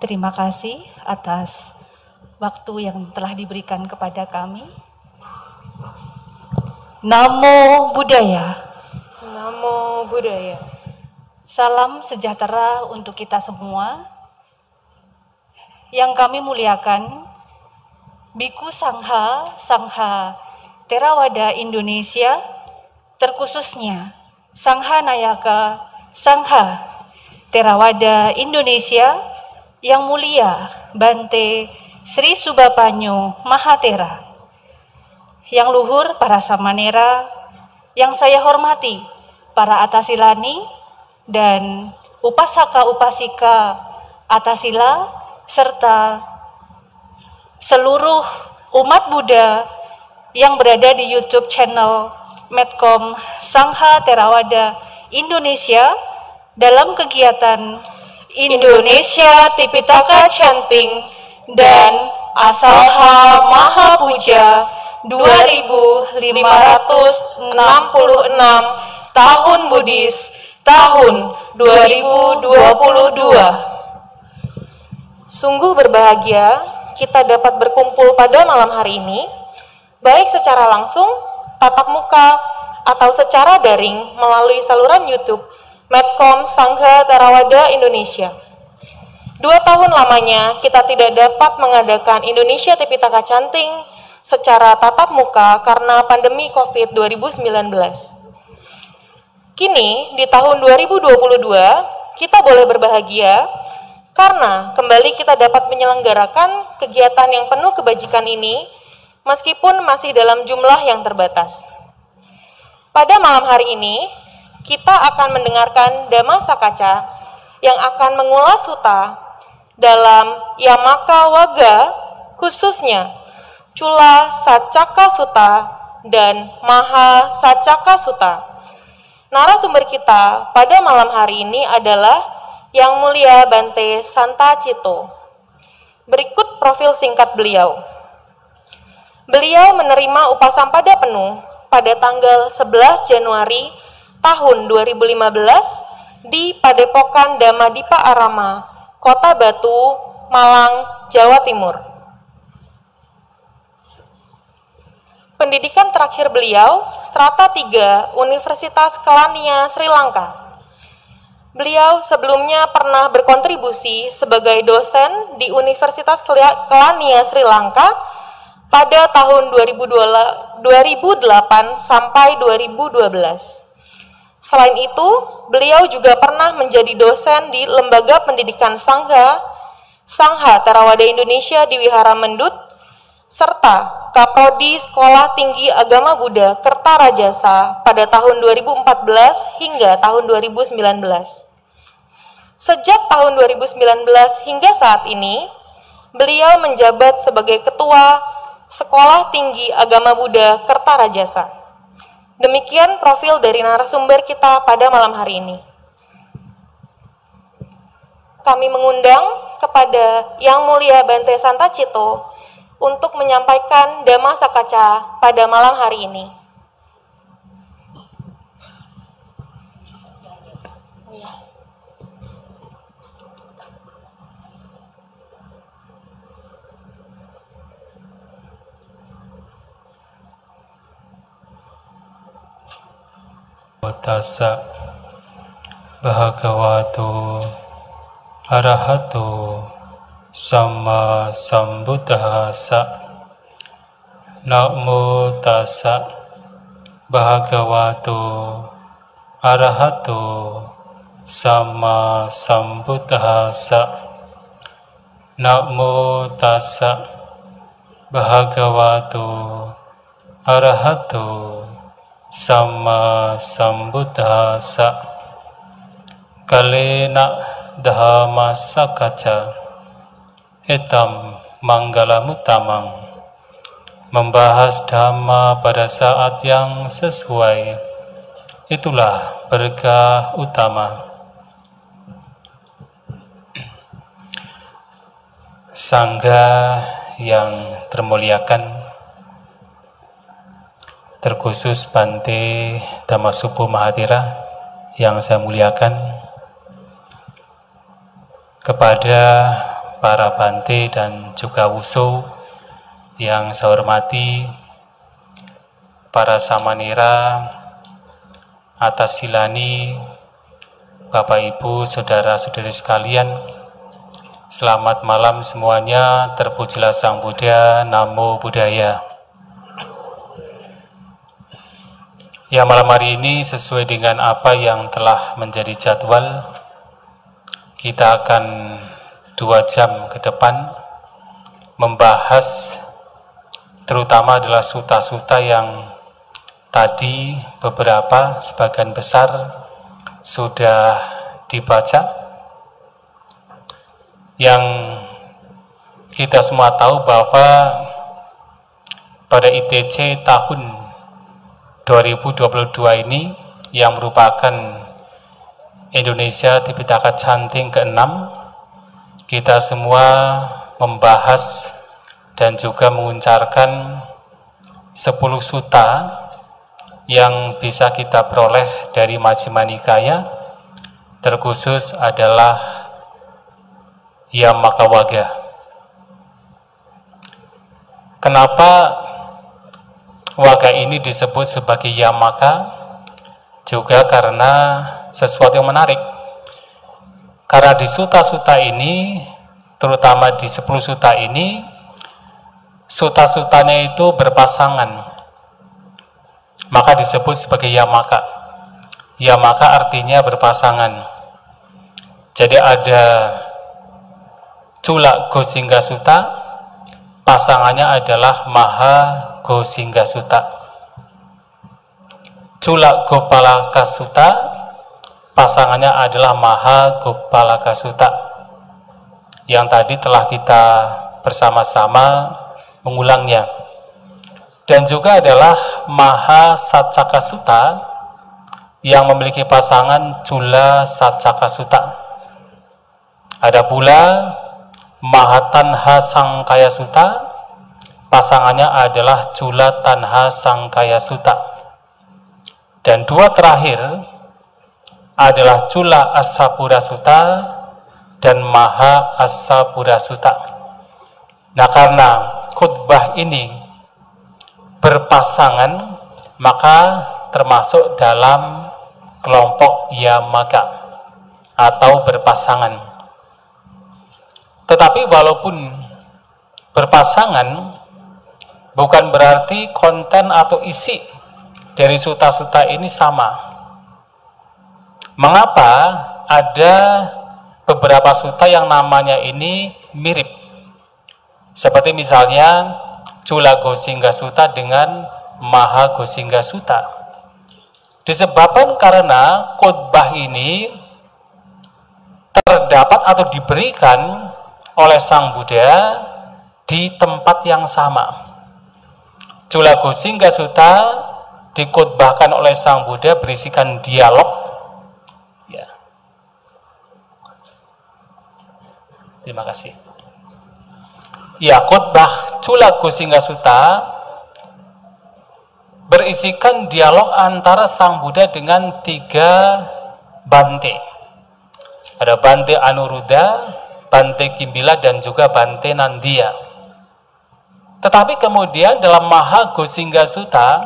Terima kasih atas waktu yang telah diberikan kepada kami. Namo Buddhaya. Namo Buddhaya. Salam sejahtera untuk kita semua. Yang kami muliakan, Biku Sangha Theravada Indonesia, terkhususnya Sangha Nayaka Sangha Theravada Indonesia, yang mulia Bante Sri Subapanyo Mahatera, yang luhur para samanera, yang saya hormati para atasilani dan upasaka-upasika atasila, serta seluruh umat Buddha yang berada di YouTube channel Medcom Sangha Theravada Indonesia dalam kegiatan Indonesia Tipitaka Chanting dan Asaha Maha Puja 2566 Tahun Buddhis tahun 2022. Sungguh berbahagia kita dapat berkumpul pada malam hari ini, baik secara langsung, tatap muka, atau secara daring melalui saluran YouTube Medcom Sangha Theravada Indonesia. 2 tahun lamanya kita tidak dapat mengadakan Indonesia Tipitaka Chanting secara tatap muka karena pandemi COVID-19. Kini di tahun 2022 kita boleh berbahagia karena kembali kita dapat menyelenggarakan kegiatan yang penuh kebajikan ini meskipun masih dalam jumlah yang terbatas. Pada malam hari ini kita akan mendengarkan Dhamma Sakaca yang akan mengulas sutta dalam Yamaka Wagga, khususnya Cula Sacaka Sutta dan Maha Sacaka Sutta. Narasumber kita pada malam hari ini adalah Yang Mulia Bante Santa Cito. Berikut profil singkat beliau. Beliau menerima upasampada penuh pada tanggal 11 Januari tahun 2015 di Padepokan Dhamadipa Arama, Kota Batu, Malang, Jawa Timur. Pendidikan terakhir beliau, Strata 3, Universitas Kelania, Sri Lanka. Beliau sebelumnya pernah berkontribusi sebagai dosen di Universitas Kelania, Sri Lanka pada tahun 2008 sampai 2012. Selain itu, beliau juga pernah menjadi dosen di Lembaga Pendidikan Sangha Theravada Indonesia di Wihara Mendut, serta Kaprodi Sekolah Tinggi Agama Buddha Kertarajasa pada tahun 2014 hingga tahun 2019. Sejak tahun 2019 hingga saat ini, beliau menjabat sebagai Ketua Sekolah Tinggi Agama Buddha Kertarajasa. Demikian profil dari narasumber kita pada malam hari ini. Kami mengundang kepada Yang Mulia Bante Santa Cito untuk menyampaikan Dhamma Sakaca pada malam hari ini. Tassa Bhagavato Arahato Samma Sambuddhassa. Namo tassa Bhagavato Arahato Samma Sambuddhassa. Namo tassa Bhagavato Arahato Samma Sambuddhassa. Kalena Dhamma Sakaca Etam Manggalamutamang. Membahas Dhamma pada saat yang sesuai, itulah berkah utama. Sangga yang termuliakan, terkhusus Bante Dhammasupo Mahatera yang saya muliakan, kepada para bante dan juga wuso yang saya hormati, para samanera, atas silani, Bapak Ibu, Saudara-saudari sekalian, selamat malam semuanya, terpujilah Sang Buddha, Namo Buddhaya. Ya, malam hari ini sesuai dengan apa yang telah menjadi jadwal, kita akan 2 jam ke depan membahas terutama adalah suta-suta yang tadi beberapa, sebagian besar sudah dibaca, yang kita semua tahu bahwa pada ITC tahun 2022 ini yang merupakan Indonesia Tipitaka Chanting ke-6, kita semua membahas dan juga menguncarkan 10 suta yang bisa kita peroleh dari Majjhima Nikaya, terkhusus adalah Yamaka Wagga. Kenapa Wagga ini disebut sebagai Yamaka? Juga karena sesuatu yang menarik. Karena di suta-suta ini, terutama di 10 suta ini, suta-sutanya itu berpasangan, maka disebut sebagai Yamaka. Yamaka artinya berpasangan. Jadi ada Cula Gosingga Sutta, pasangannya adalah Maha Gosingga Sutta. Cula Gopalaka Sutta, pasangannya adalah Maha Gopalaka Sutta. Yang tadi telah kita bersama-sama mengulangnya. Dan juga adalah Maha Saccaka Sutta yang memiliki pasangan Cula Saccaka Sutta. Ada pula Maha Tanha Sangkaya Sutta, pasangannya adalah Cula Tanha Sangkaya Sutta. Dan 2 terakhir adalah Cula Asapura Sutta dan Maha Asapura Sutta. Nah, karena khutbah ini berpasangan, maka termasuk dalam kelompok Yamaka atau berpasangan. Tetapi walaupun berpasangan, bukan berarti konten atau isi dari suta-suta ini sama. Mengapa ada beberapa suta yang namanya ini mirip? Seperti misalnya Cula Gosingga Sutta dengan Maha Gosingga Sutta. Disebabkan karena khotbah ini terdapat atau diberikan oleh Sang Buddha di tempat yang sama. Cula Gosingga Sutta dikhotbahkan oleh Sang Buddha berisikan dialog. Ya. Terima kasih. Ya, khotbah Cula Gosingga Sutta berisikan dialog antara Sang Buddha dengan 3 bante. Ada Bante Anuruddha, Bante Kimbila, dan juga Bante Nandiya. Tetapi kemudian dalam Maha Gosingga Sutta,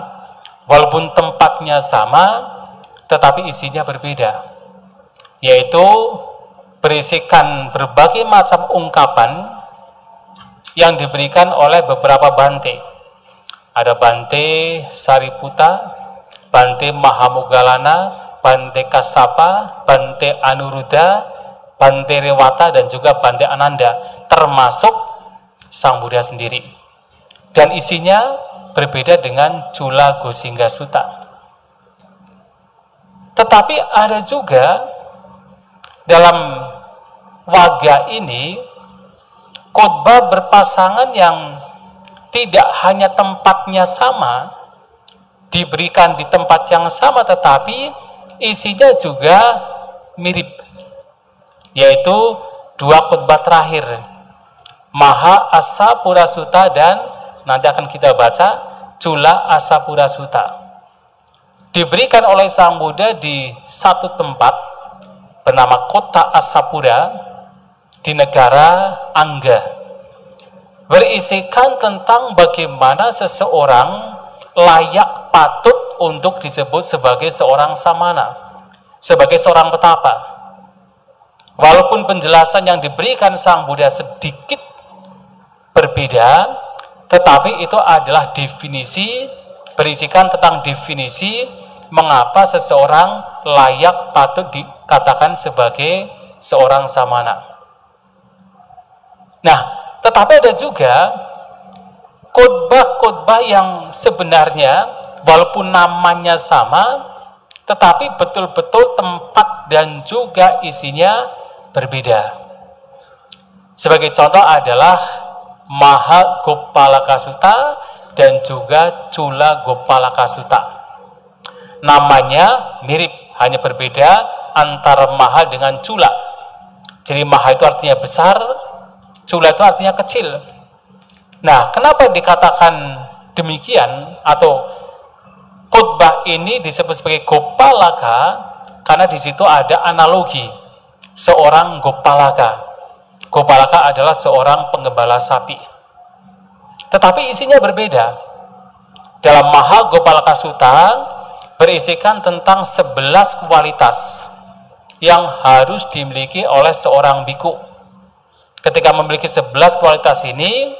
walaupun tempatnya sama, tetapi isinya berbeda. Yaitu berisikan berbagai macam ungkapan yang diberikan oleh beberapa bante. Ada Bante Sariputta, Bante Mahamoggallana, Bante Kassapa, Bante Anuruddha, Bante Rewata, dan juga Bante Ananda, termasuk Sang Buddha sendiri. Dan isinya berbeda dengan Cula Gosingga Sutta. Tetapi ada juga dalam Wagga ini khotbah berpasangan yang tidak hanya tempatnya sama, diberikan di tempat yang sama, tetapi isinya juga mirip, yaitu 2 khotbah terakhir, Maha Asapura Sutta dan nanti akan kita baca Cula Asapura Sutta. Diberikan oleh Sang Buddha di satu tempat bernama Kota Asapura, di negara Angga, berisikan tentang bagaimana seseorang layak patut untuk disebut sebagai seorang samana, sebagai seorang petapa. Walaupun penjelasan yang diberikan Sang Buddha sedikit berbeda, tetapi itu adalah definisi, berisikan tentang definisi mengapa seseorang layak patut dikatakan sebagai seorang samana. Nah, tetapi ada juga khotbah-khotbah yang sebenarnya walaupun namanya sama, tetapi betul-betul tempat dan juga isinya berbeda. Sebagai contoh adalah Mahagopalaka Sutta dan juga Cula Gopalaka Sutta. Namanya mirip, hanya berbeda antara Maha dengan Cula. Jadi Maha itu artinya besar, Cula itu artinya kecil. Nah, kenapa dikatakan demikian atau khotbah ini disebut sebagai Gopalaka? Karena di situ ada analogi seorang Gopalaka. Gopalaka adalah seorang penggembala sapi. Tetapi isinya berbeda. Dalam Mahagopalaka Sutta berisikan tentang 11 kualitas yang harus dimiliki oleh seorang biku. Ketika memiliki 11 kualitas ini,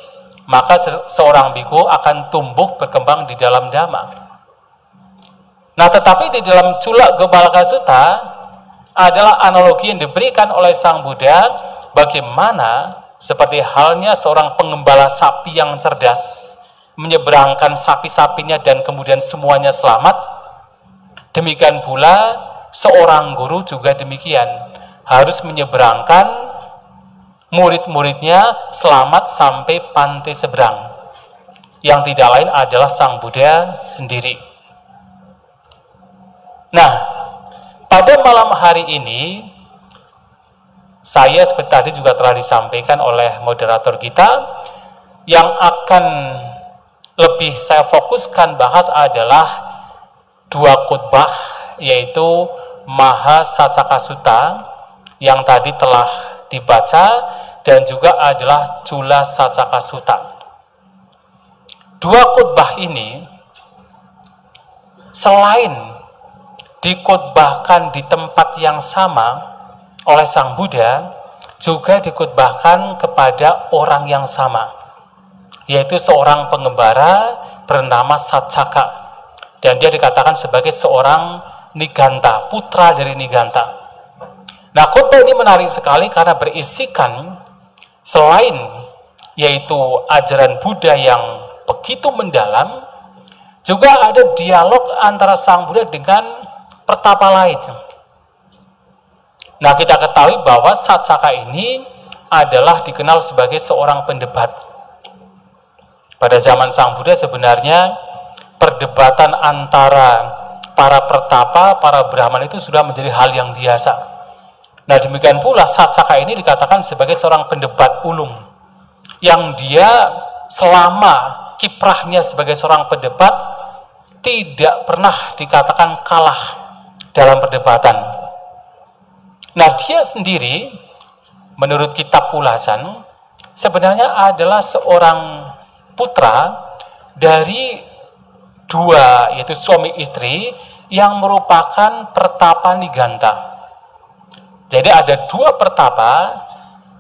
maka seorang biku akan tumbuh berkembang di dalam Dhamma. Nah, tetapi di dalam Cula Gopalaka Sutta adalah analogi yang diberikan oleh Sang Buddha bagaimana seperti halnya seorang penggembala sapi yang cerdas menyeberangkan sapi-sapinya dan kemudian semuanya selamat. Demikian pula seorang guru juga demikian, harus menyeberangkan murid-muridnya selamat sampai pantai seberang, yang tidak lain adalah Sang Buddha sendiri. Nah, pada malam hari ini saya seperti tadi juga telah disampaikan oleh moderator kita, yang akan lebih saya fokuskan bahas adalah dua khotbah, yaitu Mahasacaka Sutta yang tadi telah dibaca dan juga adalah Cula Sacaka Sutta. Dua khotbah ini selain dikhotbahkan di tempat yang sama oleh Sang Buddha, juga dikhotbahkan kepada orang yang sama, yaitu seorang pengembara bernama Sacaka, dan dia dikatakan sebagai seorang Niganta, putra dari Niganta. Nah, khotbah ini menarik sekali karena berisikan selain yaitu ajaran Buddha yang begitu mendalam, juga ada dialog antara Sang Buddha dengan pertapa lain. Nah, kita ketahui bahwa Sacaka ini adalah dikenal sebagai seorang pendebat. Pada zaman Sang Buddha sebenarnya perdebatan antara para pertapa, para Brahman itu sudah menjadi hal yang biasa. Nah, demikian pula Sacaka ini dikatakan sebagai seorang pendebat ulung, yang dia selama kiprahnya sebagai seorang pendebat tidak pernah dikatakan kalah dalam perdebatan. Nah, dia sendiri menurut kitab ulasan sebenarnya adalah seorang putra dari dua, yaitu suami istri yang merupakan pertapa Niganta. Jadi ada dua pertapa,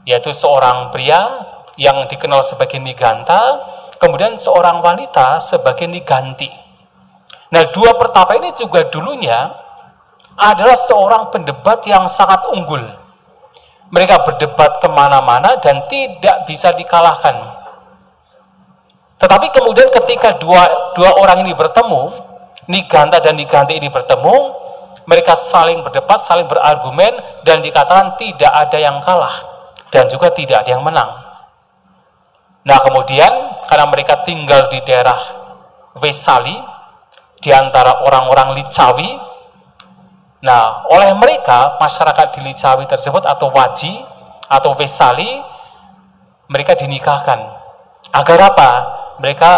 yaitu seorang pria yang dikenal sebagai Niganta, kemudian seorang wanita sebagai Niganti. Nah, dua pertapa ini juga dulunya adalah seorang pendebat yang sangat unggul. Mereka berdebat kemana-mana dan tidak bisa dikalahkan. Tetapi kemudian ketika dua orang ini bertemu, Niganta dan Niganti ini bertemu, mereka saling berdebat, saling berargumen, dan dikatakan tidak ada yang kalah dan juga tidak ada yang menang. Nah, kemudian karena mereka tinggal di daerah Vesali, di antara orang-orang Licawi, nah, oleh mereka, masyarakat di Licawi tersebut atau Waji atau Vesali, mereka dinikahkan. Agar apa? Mereka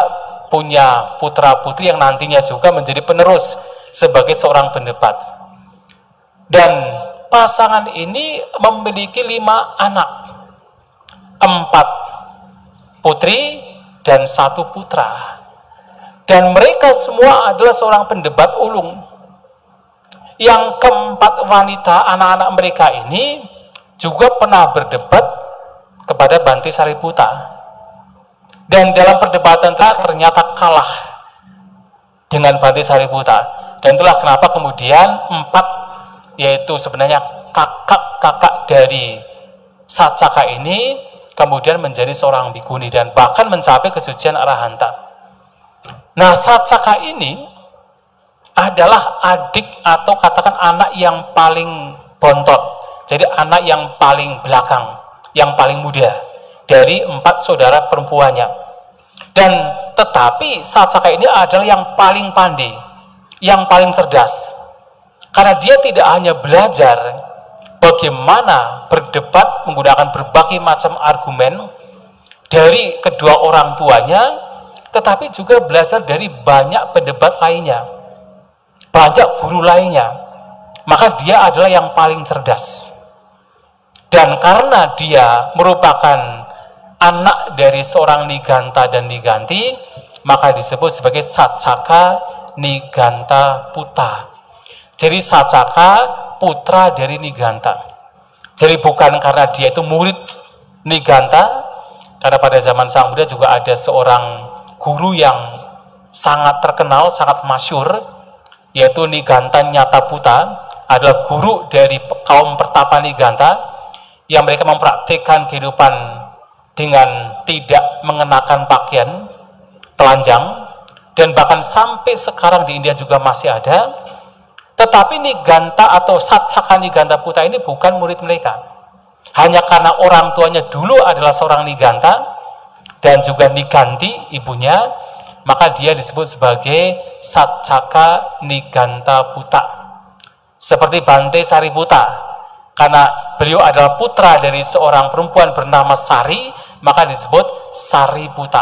punya putra-putri yang nantinya juga menjadi penerus sebagai seorang pendebat. Dan pasangan ini memiliki 5 anak. putri dan 1 putra. Dan mereka semua adalah seorang pendebat ulung. Yang keempat wanita anak-anak mereka ini juga pernah berdebat kepada Bante Sariputa. Dan dalam perdebatan ternyata kalah dengan Bante Sariputa. Dan itulah kenapa kemudian 4, yaitu sebenarnya kakak-kakak dari Saccaka ini kemudian menjadi seorang bikuni dan bahkan mencapai kesucian arahanta. Nah, Saccaka ini adalah adik atau katakan anak yang paling bontot. Jadi anak yang paling belakang, yang paling muda dari 4 saudara perempuannya. Dan tetapi Saccaka ini adalah yang paling pandai, yang paling cerdas. Karena dia tidak hanya belajar bagaimana berdebat menggunakan berbagai macam argumen dari kedua orang tuanya, tetapi juga belajar dari banyak pendebat lainnya, banyak guru lainnya. Maka dia adalah yang paling cerdas. Dan karena dia merupakan anak dari seorang Niganta dan Niganti, maka disebut sebagai Saccaka Niganta Puta. Jadi Saccaka putra dari Niganta. Jadi bukan karena dia itu murid Niganta, karena pada zaman Sang Buddha juga ada seorang guru yang sangat terkenal, sangat masyhur, yaitu Niganta Nyataputa, adalah guru dari kaum pertapa Niganta yang mereka mempraktikkan kehidupan dengan tidak mengenakan pakaian telanjang, dan bahkan sampai sekarang di India juga masih ada. Tetapi Niganta atau Saccaka Niganta Puta ini bukan murid mereka. Hanya karena orang tuanya dulu adalah seorang Niganta dan juga Niganti ibunya, maka dia disebut sebagai Saccaka Niganta Puta. Seperti Bante Sariputa, karena beliau adalah putra dari seorang perempuan bernama Sari, maka disebut Sariputa.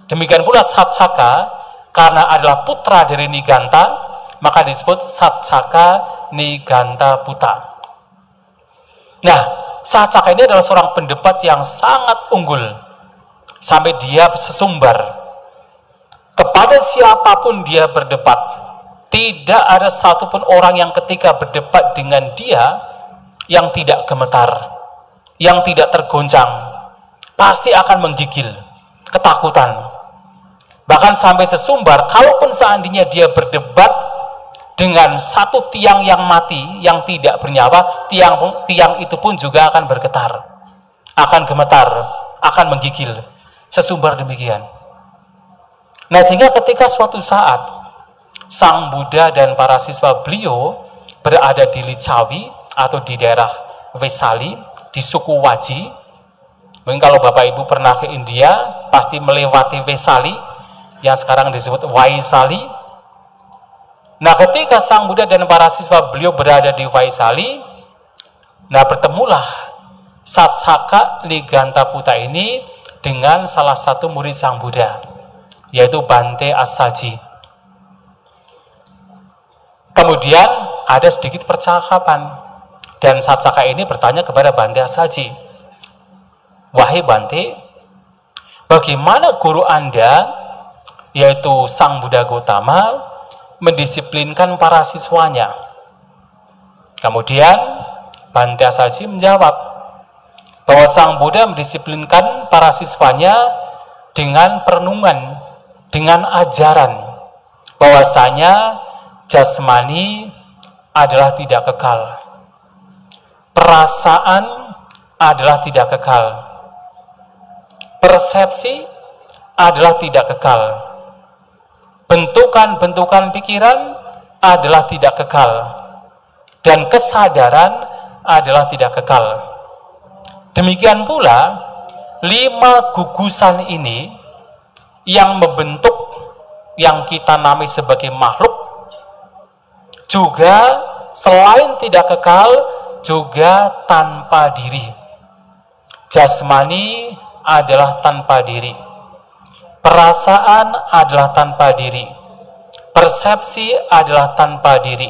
Demikian pula Saccaka, karena adalah putra dari Niganta, maka disebut Saccaka Niganta Puta. Nah, Saccaka ini adalah seorang pendebat yang sangat unggul, sampai dia sesumbar. Kepada siapapun dia berdebat, tidak ada satupun orang yang ketika berdebat dengan dia yang tidak gemetar, yang tidak tergoncang, pasti akan menggigil, ketakutan. Bahkan sampai sesumbar, kalaupun seandainya dia berdebat dengan satu tiang yang mati, yang tidak bernyawa, tiang itu pun juga akan bergetar, akan gemetar, akan menggigil, sesumbar demikian. Nah, sehingga ketika suatu saat Sang Buddha dan para siswa beliau berada di Licawi atau di daerah Vesali, di suku Waji. Mungkin kalau Bapak Ibu pernah ke India, pasti melewati Vesali, yang sekarang disebut Vaisali. Nah, ketika Sang Buddha dan para siswa beliau berada di Vaisali, nah bertemulah Saccaka Niganta Puta ini dengan salah satu murid Sang Buddha, yaitu Bante Assaji. Kemudian ada sedikit percakapan, dan Saccaka ini bertanya kepada Bante Assaji, "Wahai Bante, bagaimana guru Anda, yaitu Sang Buddha Gautama, mendisiplinkan para siswanya?" Kemudian Bante Assaji menjawab bahwa Sang Buddha mendisiplinkan para siswanya dengan perenungan, dengan ajaran bahwasanya jasmani adalah tidak kekal, perasaan adalah tidak kekal, persepsi adalah tidak kekal, bentukan-bentukan pikiran adalah tidak kekal, dan kesadaran adalah tidak kekal. Demikian pula 5 gugusan ini yang membentuk yang kita namai sebagai makhluk juga selain tidak kekal juga tanpa diri. Jasmani adalah tanpa diri, perasaan adalah tanpa diri, persepsi adalah tanpa diri,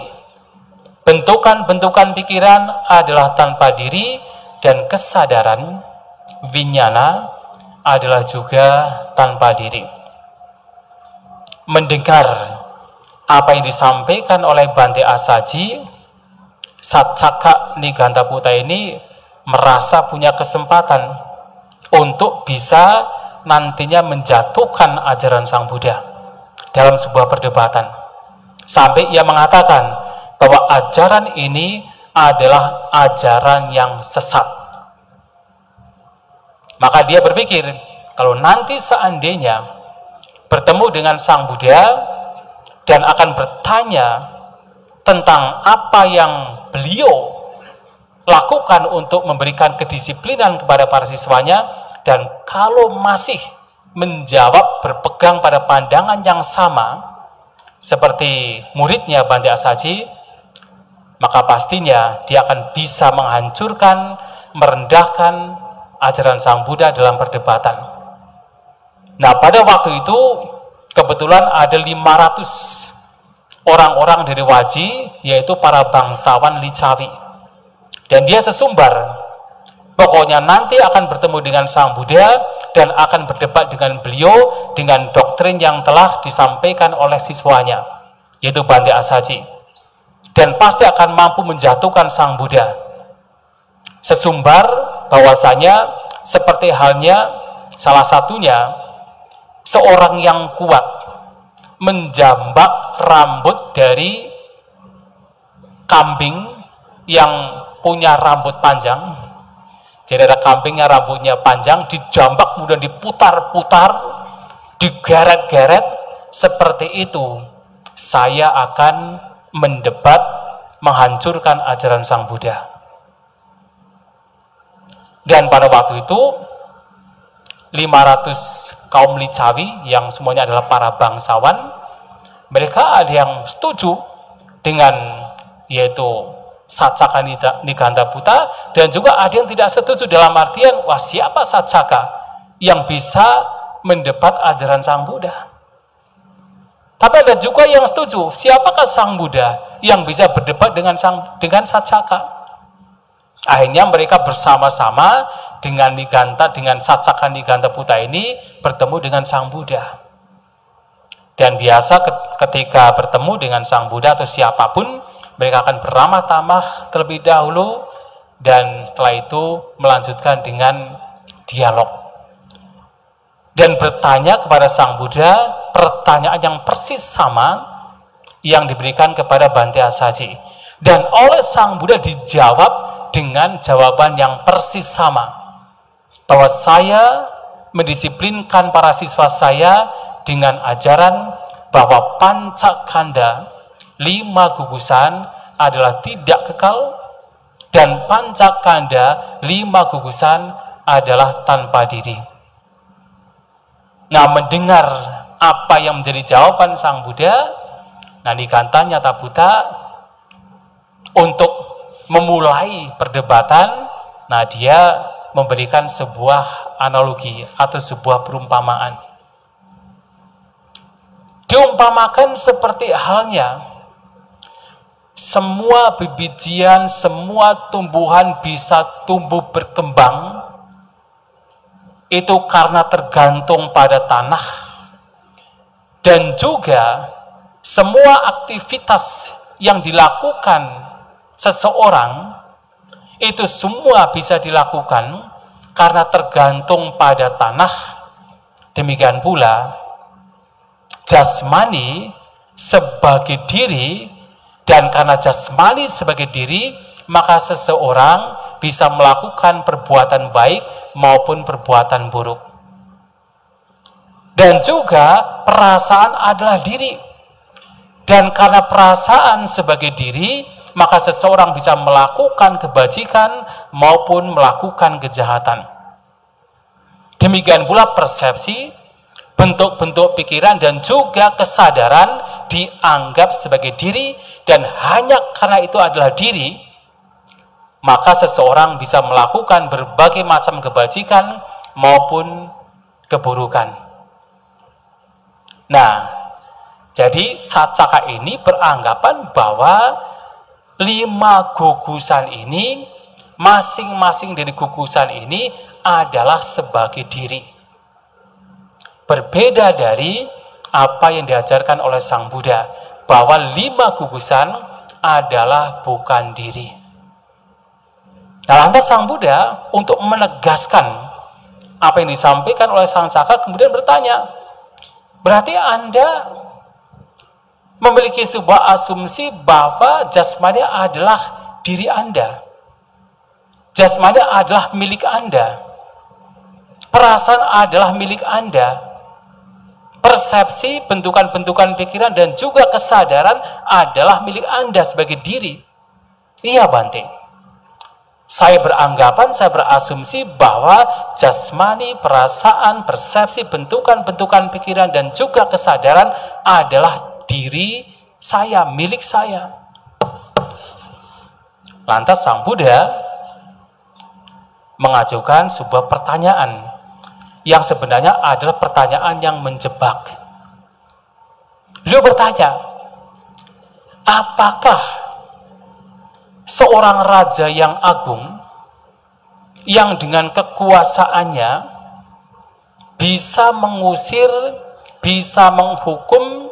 bentukan-bentukan pikiran adalah tanpa diri, dan kesadaran, vinyana, adalah juga tanpa diri. Mendengar apa yang disampaikan oleh Bante Asaji, Saccaka Nigantaputa ini merasa punya kesempatan untuk bisa nantinya menjatuhkan ajaran Sang Buddha dalam sebuah perdebatan. Sampai ia mengatakan bahwa ajaran ini adalah ajaran yang sesat. Maka dia berpikir, kalau nanti seandainya bertemu dengan Sang Buddha dan akan bertanya tentang apa yang beliau lakukan untuk memberikan kedisiplinan kepada para siswanya, dan kalau masih menjawab berpegang pada pandangan yang sama seperti muridnya Bante Asaji, maka pastinya dia akan bisa menghancurkan, merendahkan ajaran Sang Buddha dalam perdebatan. Nah, pada waktu itu kebetulan ada 500 orang-orang dari Waji, yaitu para bangsawan Licawi. Dan dia sesumbar, pokoknya nanti akan bertemu dengan Sang Buddha dan akan berdebat dengan beliau dengan doktrin yang telah disampaikan oleh siswanya, yaitu Bante Asaji. Dan pasti akan mampu menjatuhkan Sang Buddha. Sesumbar bahwasanya seperti halnya salah satunya seorang yang kuat menjambak rambut dari kambing yang punya rambut panjang. Jadi ada kambingnya rambutnya panjang, dijambak kemudian diputar-putar, digeret-geret, seperti itu saya akan mendebat, menghancurkan ajaran Sang Buddha. Dan pada waktu itu 500 kaum Licawi yang semuanya adalah para bangsawan, mereka ada yang setuju dengan yaitu Saccaka Nigantaputa, dan juga ada yang tidak setuju dalam artian, wah, siapa Saccaka yang bisa mendebat ajaran Sang Buddha? Tapi ada juga yang setuju, siapakah Sang Buddha yang bisa berdebat dengan Saccaka? Akhirnya mereka bersama-sama dengan Saccaka Nigantaputa ini bertemu dengan Sang Buddha. Dan biasa ketika bertemu dengan Sang Buddha atau siapapun, mereka akan beramah tamah terlebih dahulu, dan setelah itu melanjutkan dengan dialog dan bertanya kepada Sang Buddha pertanyaan yang persis sama yang diberikan kepada Bante Asaji, dan oleh Sang Buddha dijawab dengan jawaban yang persis sama, bahwa saya mendisiplinkan para siswa saya dengan ajaran bahwa pancakanda 5 gugusan adalah tidak kekal, dan pancakanda 5 gugusan adalah tanpa diri. Nah, mendengar apa yang menjadi jawaban Sang Buddha, Nikanta Nyatabuddha untuk memulai perdebatan, dia memberikan sebuah analogi atau sebuah perumpamaan. Diumpamakan seperti halnya semua bibijian, semua tumbuhan bisa tumbuh berkembang itu karena tergantung pada tanah, dan juga semua aktivitas yang dilakukan seseorang itu semua bisa dilakukan karena tergantung pada tanah. Demikian pula jasmani sebagai diri, dan karena jasmani sebagai diri, maka seseorang bisa melakukan perbuatan baik maupun perbuatan buruk. Dan juga perasaan adalah diri, dan karena perasaan sebagai diri, maka seseorang bisa melakukan kebajikan maupun melakukan kejahatan. Demikian pula persepsi, bentuk-bentuk pikiran, dan juga kesadaran dianggap sebagai diri, dan hanya karena itu adalah diri, maka seseorang bisa melakukan berbagai macam kebajikan maupun keburukan. Nah, jadi Saccaka ini beranggapan bahwa 5 gugusan ini, masing-masing dari gugusan ini adalah sebagai diri. berbeda dari apa yang diajarkan oleh Sang Buddha, bahwa 5 gugusan adalah bukan diri. Nah, lantas Sang Buddha untuk menegaskan apa yang disampaikan oleh Sang Saka kemudian bertanya, berarti Anda memiliki sebuah asumsi bahwa jasmani adalah diri Anda. Jasmani adalah milik Anda. Perasaan adalah milik Anda. Persepsi, bentukan-bentukan pikiran, dan juga kesadaran adalah milik Anda sebagai diri. Iya, Bante. Saya beranggapan, saya berasumsi bahwa jasmani, perasaan, persepsi, bentukan-bentukan pikiran, dan juga kesadaran adalah diri saya, milik saya. Lantas Sang Buddha mengajukan sebuah pertanyaan yang sebenarnya adalah pertanyaan yang menjebak. Beliau bertanya, apakah seorang raja yang agung yang dengan kekuasaannya bisa mengusir, bisa menghukum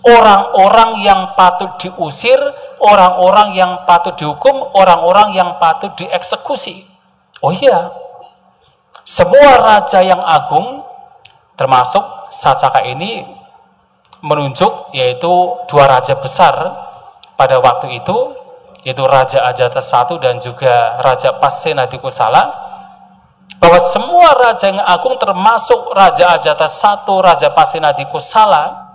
orang-orang yang patut diusir, orang-orang yang patut dihukum, orang-orang yang patut dieksekusi? Oh iya, semua raja yang agung, termasuk Sacaka ini menunjuk yaitu 2 raja besar pada waktu itu, yaitu Raja Ajatasattu dan juga Raja Pasenadikusala, bahwa semua raja yang agung termasuk Raja Ajatasattu, Raja Pasenadikusala,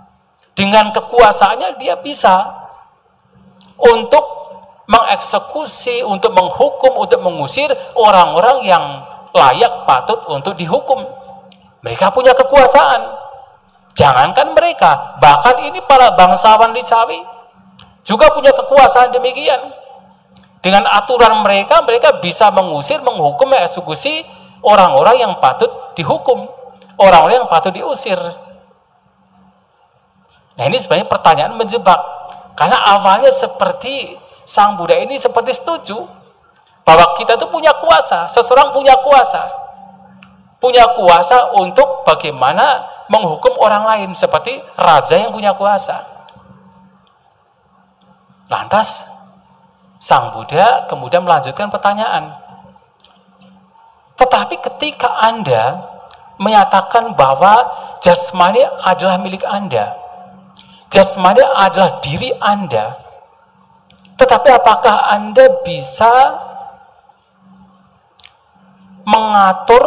dengan kekuasaannya dia bisa untuk mengeksekusi, untuk menghukum, untuk mengusir orang-orang yang layak patut untuk dihukum. Mereka punya kekuasaan. Jangankan mereka, bahkan ini para bangsawan Licawi juga punya kekuasaan demikian. Dengan aturan mereka, mereka bisa mengusir, menghukum, mengeksekusi orang-orang yang patut dihukum, orang-orang yang patut diusir. Nah, ini sebenarnya pertanyaan menjebak, karena awalnya seperti Sang Buddha ini seperti setuju bahwa kita itu punya kuasa, seseorang punya kuasa untuk bagaimana menghukum orang lain, seperti raja yang punya kuasa. Lantas Sang Buddha kemudian melanjutkan pertanyaan, tetapi ketika Anda menyatakan bahwa jasmani adalah milik Anda, jasmani adalah diri Anda, tetapi apakah Anda bisa mengatur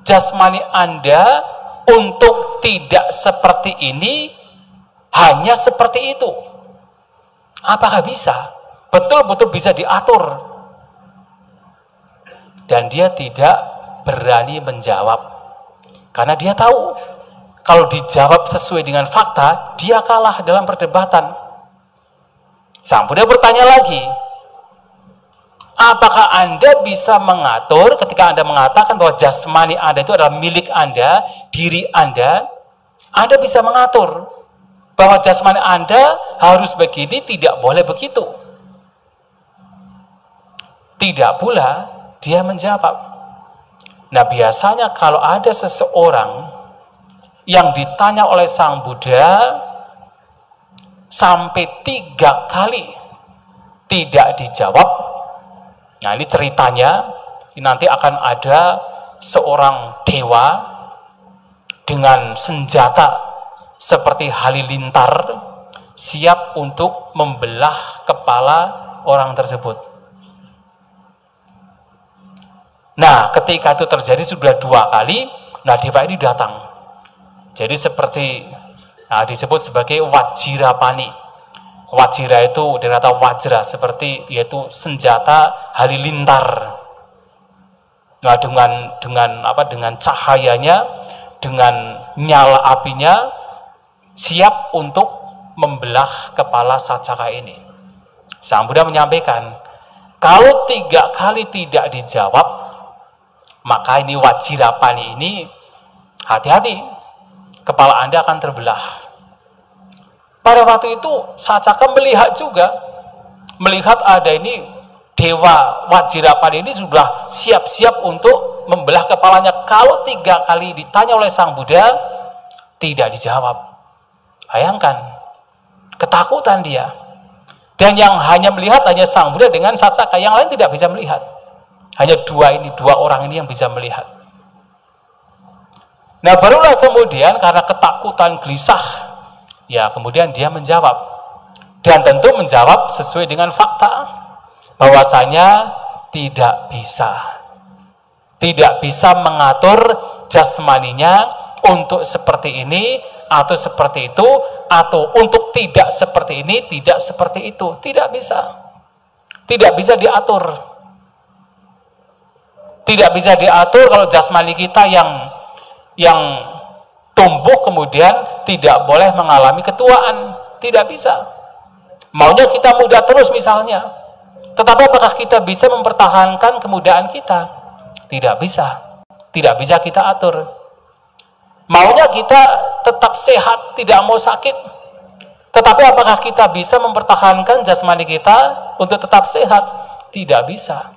jasmani Anda untuk tidak seperti ini, hanya seperti itu? Apakah bisa? Betul-betul bisa diatur? Dan dia tidak berani menjawab, karena dia tahu kalau dijawab sesuai dengan fakta, dia kalah dalam perdebatan. Sang Buddha bertanya lagi, apakah Anda bisa mengatur ketika Anda mengatakan bahwa jasmani Anda itu adalah milik Anda, diri Anda bisa mengatur bahwa jasmani Anda harus begini, tidak boleh begitu? Tidak pula dia menjawab. Nah, biasanya kalau ada seseorang yang ditanya oleh Sang Buddha sampai 3 kali tidak dijawab, nah ini ceritanya, nanti akan ada seorang dewa dengan senjata seperti halilintar siap untuk membelah kepala orang tersebut. Nah, ketika itu terjadi sudah 2 kali, nah dewa ini datang. Jadi seperti disebut sebagai Wajirapani. Wajira itu dari kata wajra, seperti yaitu senjata halilintar. Nah, dengan cahayanya, dengan nyala apinya, siap untuk membelah kepala Sacaka ini. Sang Buddha menyampaikan, kalau 3 kali tidak dijawab, maka ini Wajirapani ini, hati-hati, kepala Anda akan terbelah. Pada waktu itu Sacaka melihat ada ini dewa Wajirapada ini sudah siap-siap untuk membelah kepalanya. Kalau 3 kali ditanya oleh Sang Buddha, tidak dijawab. Bayangkan, ketakutan dia. Dan yang hanya melihat hanya Sang Buddha dengan Saccaka, yang lain tidak bisa melihat. Hanya dua orang ini yang bisa melihat. Nah, barulah kemudian karena ketakutan, gelisah, ya kemudian dia menjawab. Dan tentu menjawab sesuai dengan fakta, bahwasanya tidak bisa mengatur jasmaninya untuk seperti ini atau seperti itu, atau untuk tidak seperti ini, tidak seperti itu. Tidak bisa diatur. Tidak bisa diatur kalau jasmani kita yang tumbuh kemudian tidak boleh mengalami ketuaan. Tidak bisa. Maunya kita muda terus misalnya, tetapi apakah kita bisa mempertahankan kemudaan kita? Tidak bisa. Tidak bisa kita atur. Maunya kita tetap sehat, tidak mau sakit, tetapi apakah kita bisa mempertahankan jasmani kita untuk tetap sehat? Tidak bisa.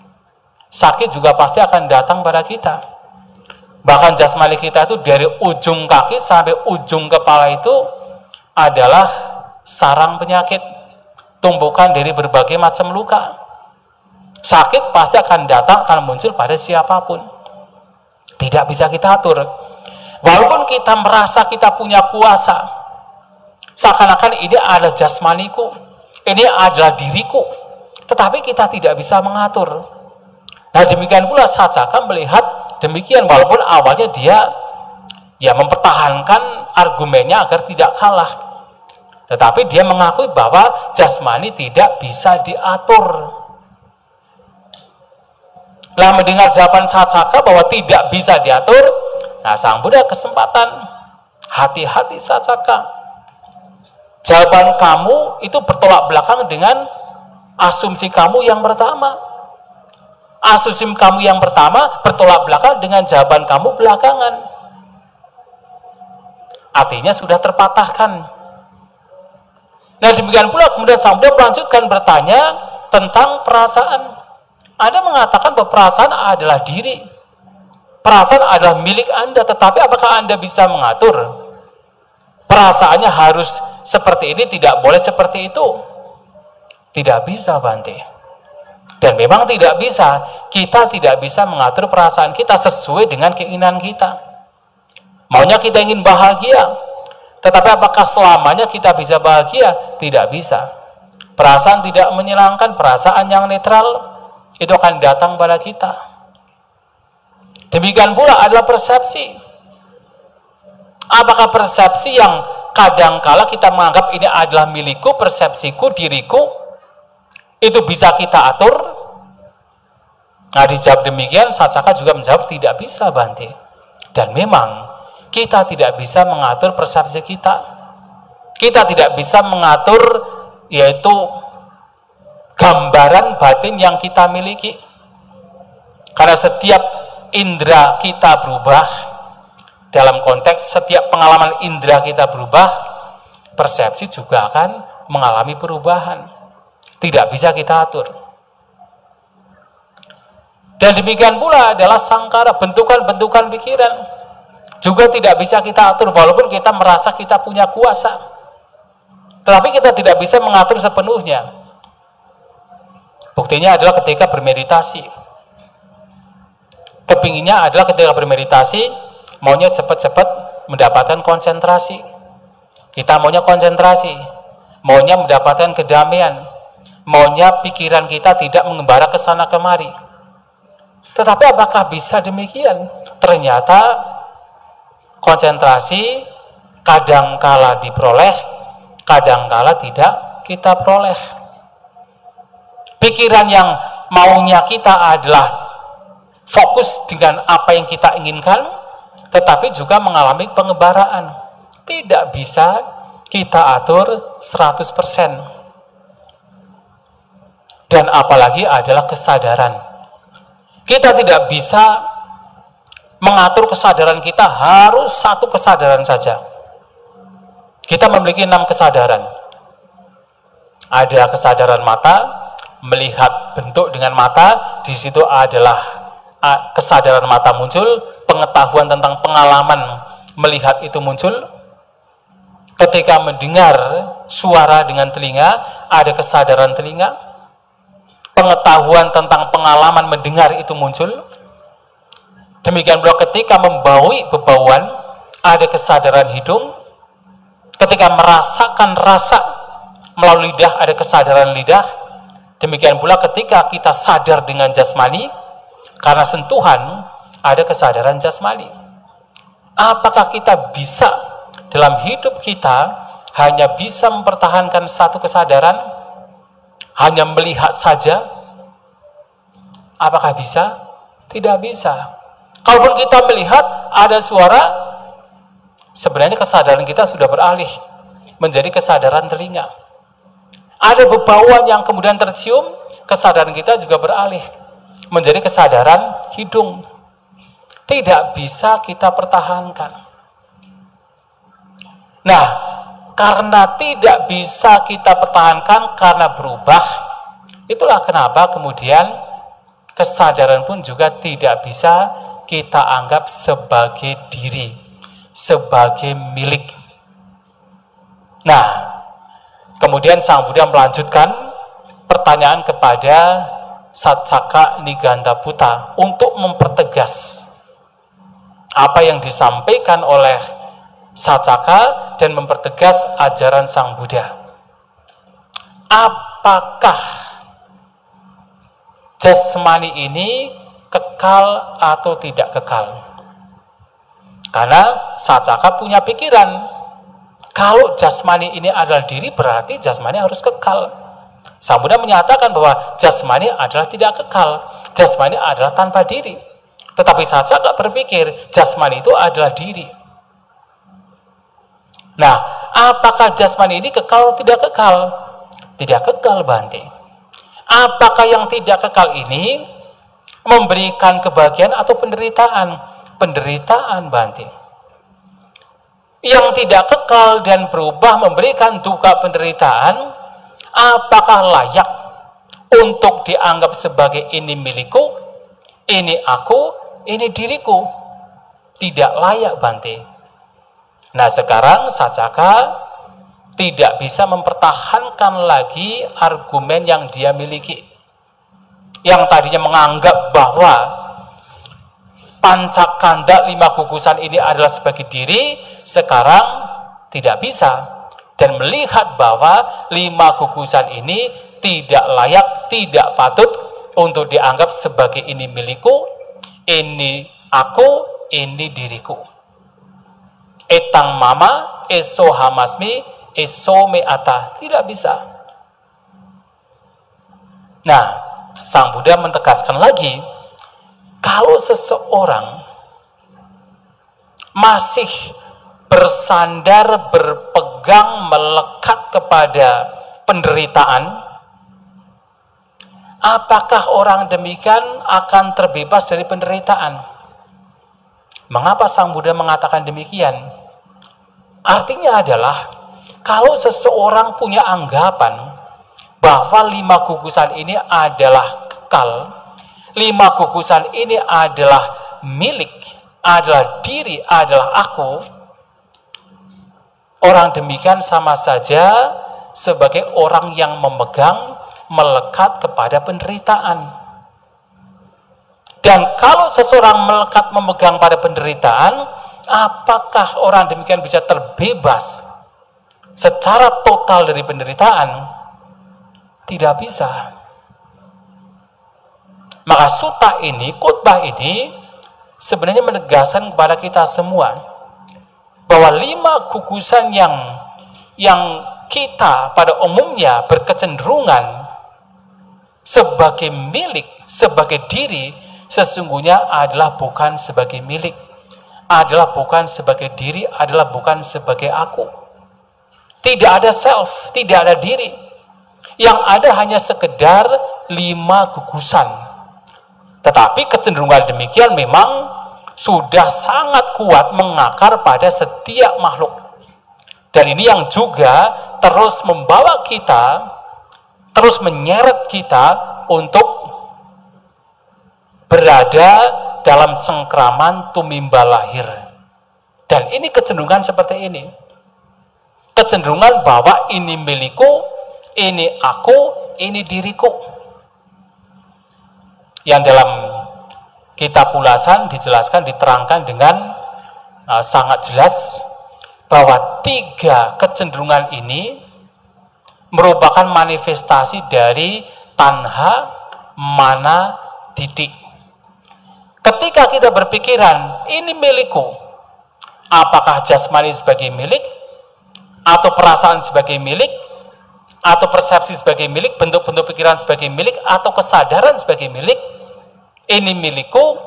Sakit juga pasti akan datang pada kita. Bahkan jasmani kita itu dari ujung kaki sampai ujung kepala itu adalah sarang penyakit, tumbukan dari berbagai macam luka. Sakit pasti akan datang, akan muncul pada siapapun. Tidak bisa kita atur. Walaupun kita merasa kita punya kuasa, seakan-akan ini adalah jasmaniku, ini adalah diriku, tetapi kita tidak bisa mengatur. Nah, demikian pula Saccaka melihat demikian, walaupun awalnya dia mempertahankan argumennya agar tidak kalah, tetapi dia mengakui bahwa jasmani tidak bisa diatur. Nah, mendengar jawaban Saccaka bahwa tidak bisa diatur, nah Sang Buddha kesempatan, hati-hati Saccaka, jawaban kamu itu bertolak belakang dengan asumsi kamu yang pertama. Asumsi kamu yang pertama bertolak belakang dengan jawaban kamu belakangan. Artinya sudah terpatahkan. Nah, demikian pula kemudian Sang Buddha melanjutkan bertanya tentang perasaan. Anda mengatakan bahwa perasaan adalah diri. Perasaan adalah milik Anda, tetapi apakah Anda bisa mengatur? Perasaannya harus seperti ini, tidak boleh seperti itu. Tidak bisa, Bante. Dan memang tidak bisa, kita tidak bisa mengatur perasaan kita sesuai dengan keinginan kita. Maunya kita ingin bahagia, tetapi apakah selamanya kita bisa bahagia? Tidak bisa. Perasaan tidak menyenangkan, perasaan yang netral, itu akan datang pada kita. Demikian pula adalah persepsi. Apakah persepsi yang kadangkala kita menganggap ini adalah milikku, persepsiku, diriku, itu bisa kita atur? Nah, dijawab demikian, Saccaka juga menjawab tidak bisa, Bante. Dan memang kita tidak bisa mengatur persepsi kita. Kita tidak bisa mengatur yaitu gambaran batin yang kita miliki. Karena setiap indera kita berubah, dalam konteks setiap pengalaman indera kita berubah, persepsi juga akan mengalami perubahan. Tidak bisa kita atur. Dan demikian pula adalah sangkara, bentukan-bentukan pikiran. Juga tidak bisa kita atur, walaupun kita merasa kita punya kuasa. Tetapi kita tidak bisa mengatur sepenuhnya. Buktinya adalah ketika bermeditasi. Kepinginnya adalah ketika bermeditasi, maunya cepat-cepat mendapatkan konsentrasi. Kita maunya konsentrasi, maunya mendapatkan kedamaian, maunya pikiran kita tidak mengembara ke sana kemari. Tetapi apakah bisa demikian? Ternyata konsentrasi kadangkala diperoleh, kadangkala tidak kita peroleh. Pikiran yang maunya kita adalah fokus dengan apa yang kita inginkan, tetapi juga mengalami pengembaraan. Tidak bisa kita atur 100%. Dan apalagi adalah kesadaran. Kita tidak bisa mengatur kesadaran kita, harus satu kesadaran saja. Kita memiliki 6 kesadaran. Ada kesadaran mata, melihat bentuk dengan mata, di situ adalah kesadaran mata muncul, pengetahuan tentang pengalaman melihat itu muncul. Ketika mendengar suara dengan telinga, ada kesadaran telinga, pengetahuan tentang pengalaman mendengar itu muncul. Demikian pula ketika membaui bebauan, ada kesadaran hidung. Ketika merasakan rasa melalui lidah, ada kesadaran lidah. Demikian pula ketika kita sadar dengan jasmani, karena sentuhan, ada kesadaran jasmani. Apakah kita bisa dalam hidup kita hanya bisa mempertahankan satu kesadaran, hanya melihat saja? Apakah bisa? Tidak bisa. Kalaupun kita melihat ada suara, sebenarnya kesadaran kita sudah beralih menjadi kesadaran telinga. Ada bebauan yang kemudian tercium, kesadaran kita juga beralih menjadi kesadaran hidung. Tidak bisa kita pertahankan. Nah, karena tidak bisa kita pertahankan karena berubah, itulah kenapa kemudian kesadaran pun juga tidak bisa kita anggap sebagai diri, sebagai milik. Nah, kemudian Sang Buddha melanjutkan pertanyaan kepada Saccaka Niganthabuddha untuk mempertegas apa yang disampaikan oleh Saccaka dan mempertegas ajaran Sang Buddha. Apakah jasmani ini kekal atau tidak kekal? Karena Saccaka punya pikiran, kalau jasmani ini adalah diri, berarti jasmani harus kekal. Sang Buddha menyatakan bahwa jasmani adalah tidak kekal, jasmani adalah tanpa diri. Tetapi Saccaka berpikir jasmani itu adalah diri. Nah, apakah jasmani ini kekal atau tidak kekal? Tidak kekal, Bante. Apakah yang tidak kekal ini memberikan kebahagiaan atau penderitaan? Penderitaan, Bante. Yang tidak kekal dan berubah memberikan duka penderitaan, apakah layak untuk dianggap sebagai ini milikku, ini aku, ini diriku? Tidak layak, Bante. Nah, sekarang Saccaka tidak bisa mempertahankan lagi argumen yang dia miliki. Yang tadinya menganggap bahwa pancakanda 5 gugusan ini adalah sebagai diri, sekarang tidak bisa. Dan melihat bahwa 5 gugusan ini tidak layak, tidak patut untuk dianggap sebagai ini milikku, ini aku, ini diriku. Etang mama, eso hamasmi, eso me ata. Tidak bisa. Nah, Sang Buddha mentegaskan lagi, kalau seseorang masih bersandar, berpegang, melekat kepada penderitaan, apakah orang demikian akan terbebas dari penderitaan? Mengapa Sang Buddha mengatakan demikian? Artinya adalah, kalau seseorang punya anggapan bahwa 5 gugusan ini adalah kekal, 5 gugusan ini adalah milik, adalah diri, adalah aku, orang demikian sama saja sebagai orang yang memegang, melekat kepada penderitaan. Dan kalau seseorang melekat memegang pada penderitaan, apakah orang demikian bisa terbebas secara total dari penderitaan? Tidak bisa. Maka sutta ini, khotbah ini sebenarnya menegaskan kepada kita semua bahwa 5 gugusan yang kita pada umumnya berkecenderungan sebagai milik, sebagai diri, sesungguhnya adalah bukan sebagai milik, adalah bukan sebagai diri, adalah bukan sebagai aku. Tidak ada self, tidak ada diri. Yang ada hanya sekedar 5 gugusan. Tetapi kecenderungan demikian memang sudah sangat kuat mengakar pada setiap makhluk. Dan ini yang juga terus membawa kita terus menyeret kita untuk berada dalam cengkraman tumimba lahir. Dan ini kecenderungan seperti ini. Kecenderungan bahwa ini milikku, ini aku, ini diriku. Yang dalam kitab Ulasan dijelaskan, diterangkan dengan sangat jelas bahwa 3 kecenderungan ini merupakan manifestasi dari tanha, mana, didik. Ketika kita berpikiran, ini milikku, apakah jasmani sebagai milik, atau perasaan sebagai milik, atau persepsi sebagai milik, bentuk-bentuk pikiran sebagai milik, atau kesadaran sebagai milik, ini milikku,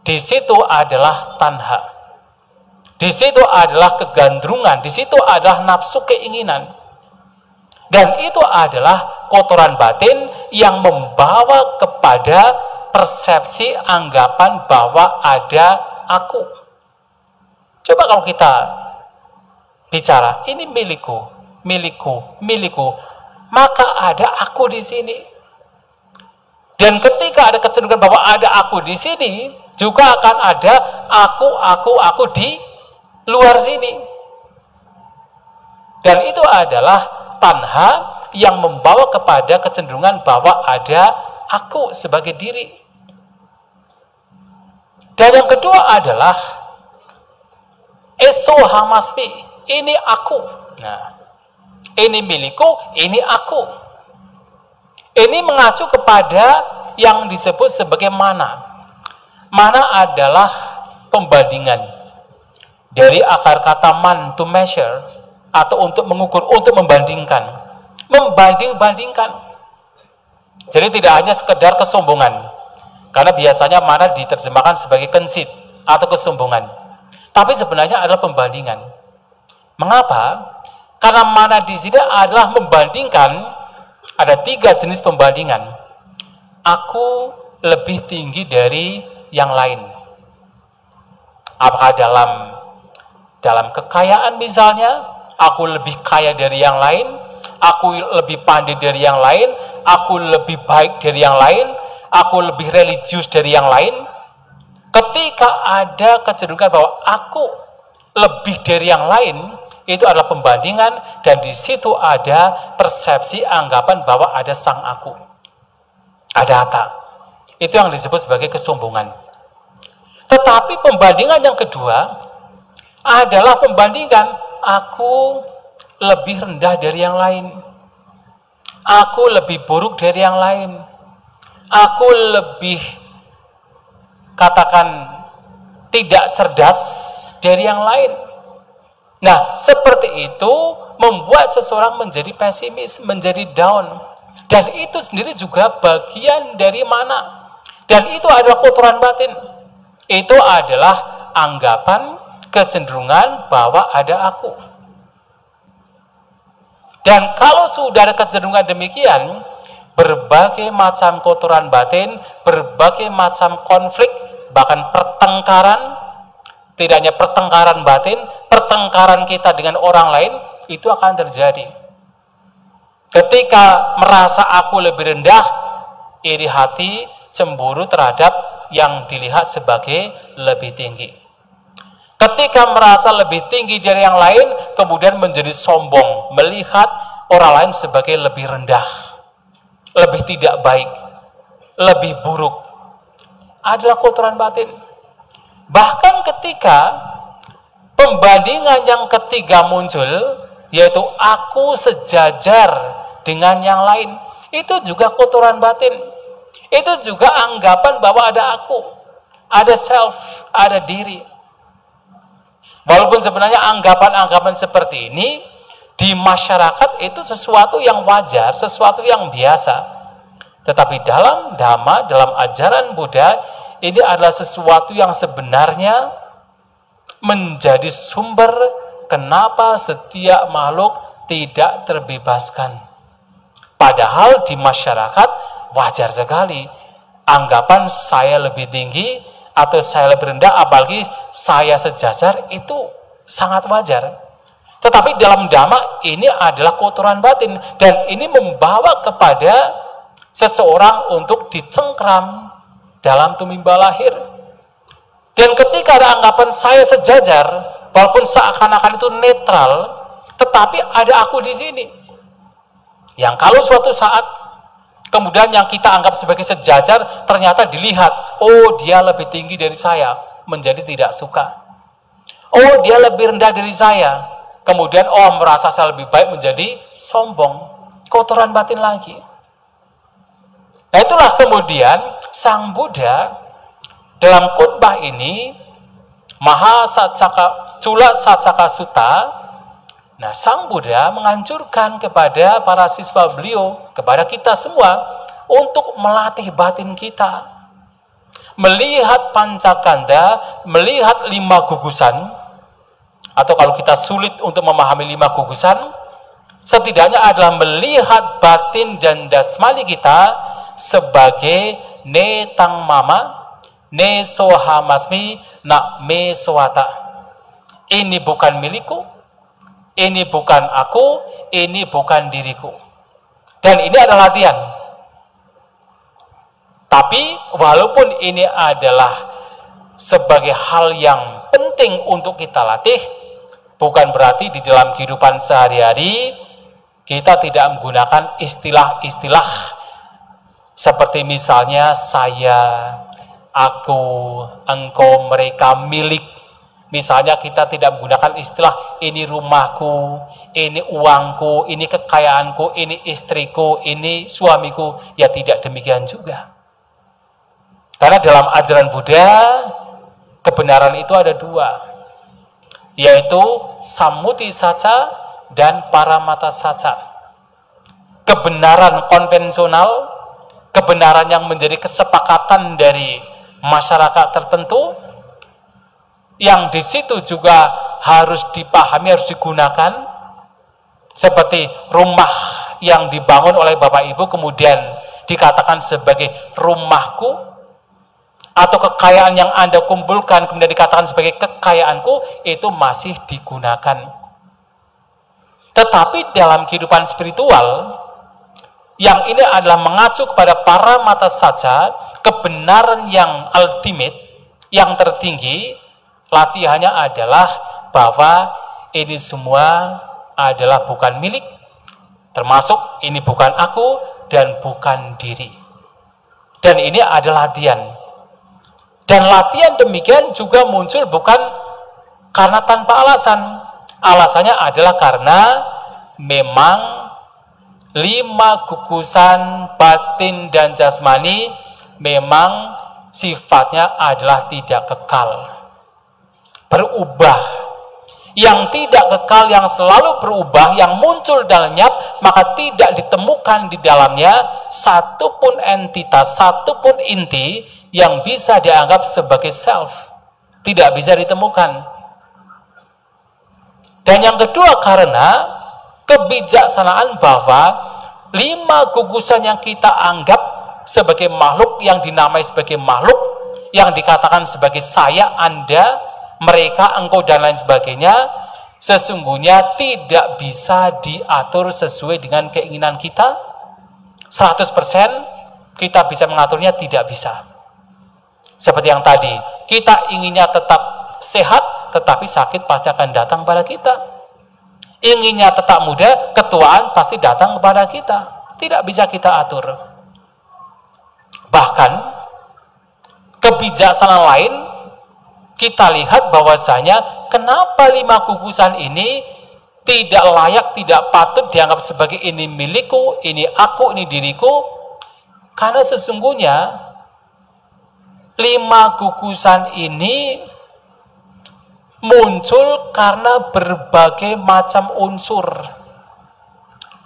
di situ adalah tanha. Di situ adalah kegandrungan, di situ adalah nafsu keinginan. Dan itu adalah kotoran batin yang membawa kepada persepsi anggapan bahwa ada aku. Coba kalau kita bicara, ini milikku, milikku, milikku, maka ada aku di sini. Dan ketika ada kecenderungan bahwa ada aku di sini, juga akan ada aku di luar sini. Dan itu adalah tanha yang membawa kepada kecenderungan bahwa ada aku sebagai diri. Dan yang kedua adalah eso hamasmi, ini aku. Nah, ini milikku, ini aku. Ini mengacu kepada yang disebut sebagai mana. Mana adalah pembandingan dari akar kata man, to measure, atau untuk mengukur, untuk membandingkan. Membanding-bandingkan. Jadi tidak hanya sekedar kesombongan. Karena biasanya mana diterjemahkan sebagai conceit atau kesombongan. Tapi sebenarnya adalah pembandingan. Mengapa? Karena mana di sini adalah membandingkan, ada 3 jenis pembandingan. Aku lebih tinggi dari yang lain. Apakah dalam kekayaan misalnya, aku lebih kaya dari yang lain, aku lebih pandai dari yang lain, aku lebih baik dari yang lain, aku lebih religius dari yang lain. Ketika ada kecenderungan bahwa aku lebih dari yang lain, itu adalah pembandingan, dan di situ ada persepsi anggapan bahwa ada sang aku, ada Atta. Itu yang disebut sebagai kesombongan. Tetapi pembandingan yang kedua adalah pembandingan aku lebih rendah dari yang lain, aku lebih buruk dari yang lain, aku lebih, katakan, tidak cerdas dari yang lain. Nah, seperti itu membuat seseorang menjadi pesimis, menjadi down. Dan itu sendiri juga bagian dari mana. Dan itu adalah kotoran batin. Itu adalah anggapan, kecenderungan bahwa ada aku. Dan kalau sudah ada kecenderungan demikian, berbagai macam kotoran batin, berbagai macam konflik, bahkan pertengkaran, tidak hanya pertengkaran batin, pertengkaran kita dengan orang lain, itu akan terjadi. Ketika merasa aku lebih rendah, iri hati, cemburu terhadap yang dilihat sebagai lebih tinggi. Ketika merasa lebih tinggi dari yang lain, kemudian menjadi sombong, melihat orang lain sebagai lebih rendah, lebih tidak baik, lebih buruk, adalah kotoran batin. Bahkan ketika pembandingan yang ketiga muncul, yaitu aku sejajar dengan yang lain, itu juga kotoran batin. Itu juga anggapan bahwa ada aku, ada self, ada diri. Walaupun sebenarnya anggapan-anggapan seperti ini di masyarakat itu sesuatu yang wajar, sesuatu yang biasa. Tetapi dalam Dhamma, dalam ajaran Buddha, ini adalah sesuatu yang sebenarnya menjadi sumber kenapa setiap makhluk tidak terbebaskan. Padahal di masyarakat wajar sekali anggapan saya lebih tinggi atau saya lebih rendah, apalagi saya sejajar, itu sangat wajar. Tetapi dalam dhamma ini adalah kotoran batin, dan ini membawa kepada seseorang untuk dicengkram dalam tumimba lahir. Dan ketika ada anggapan saya sejajar, walaupun seakan-akan itu netral, tetapi ada aku di sini. Yang kalau suatu saat kemudian yang kita anggap sebagai sejajar ternyata dilihat, oh dia lebih tinggi dari saya, menjadi tidak suka. Oh dia lebih rendah dari saya, kemudian oh merasa saya lebih baik, menjadi sombong. Kotoran batin lagi. Nah itulah kemudian Sang Buddha dalam khotbah ini, Cula Sacaka Sutta, nah Sang Buddha menganjurkan kepada para siswa beliau, kepada kita semua, untuk melatih batin kita. Melihat pancakanda, melihat 5 gugusan, atau kalau kita sulit untuk memahami 5 gugusan, setidaknya adalah melihat batin dan dasmani kita sebagai netang mama, ne sohamasmi, nak me soata. Ini bukan milikku, ini bukan aku, ini bukan diriku. Dan ini adalah latihan. Tapi walaupun ini adalah sebagai hal yang penting untuk kita latih, bukan berarti di dalam kehidupan sehari-hari kita tidak menggunakan istilah-istilah seperti misalnya saya, aku, engkau, mereka, milik. Misalnya kita tidak menggunakan istilah ini rumahku, ini uangku, ini kekayaanku, ini istriku, ini suamiku. Ya tidak demikian juga. Karena dalam ajaran Buddha, kebenaran itu ada 2, yaitu sammuti saca dan paramata saca. Kebenaran konvensional, kebenaran yang menjadi kesepakatan dari masyarakat tertentu, yang di situ juga harus dipahami, harus digunakan, seperti rumah yang dibangun oleh Bapak Ibu kemudian dikatakan sebagai rumahku, atau kekayaan yang Anda kumpulkan kemudian dikatakan sebagai kekayaanku, itu masih digunakan. Tetapi dalam kehidupan spiritual, yang ini adalah mengacu kepada paramata saja, kebenaran yang ultimate, yang tertinggi, latihannya adalah bahwa ini semua adalah bukan milik, termasuk ini bukan aku dan bukan diri. Dan ini adalah latihan. Dan latihan demikian juga muncul bukan karena tanpa alasan. Alasannya adalah karena memang 5 gugusan batin dan jasmani memang sifatnya adalah tidak kekal, berubah. Yang tidak kekal, yang selalu berubah, yang muncul dan lenyap, maka tidak ditemukan di dalamnya satupun entitas, satupun inti yang bisa dianggap sebagai self. Tidak bisa ditemukan. Dan yang kedua, karena kebijaksanaan bahwa 5 gugusan yang kita anggap sebagai makhluk, yang dinamai sebagai makhluk, yang dikatakan sebagai saya, Anda, mereka, engkau, dan lain sebagainya, sesungguhnya tidak bisa diatur sesuai dengan keinginan kita. 100% kita bisa mengaturnya, tidak bisa. Seperti yang tadi, kita inginnya tetap sehat, tetapi sakit pasti akan datang pada kita. Inginnya tetap muda, ketuaan pasti datang kepada kita. Tidak bisa kita atur. Bahkan kebijaksanaan lain, kita lihat bahwasanya kenapa 5 gugusan ini tidak layak, tidak patut dianggap sebagai ini milikku, ini aku, ini diriku. Karena sesungguhnya 5 gugusan ini muncul karena berbagai macam unsur.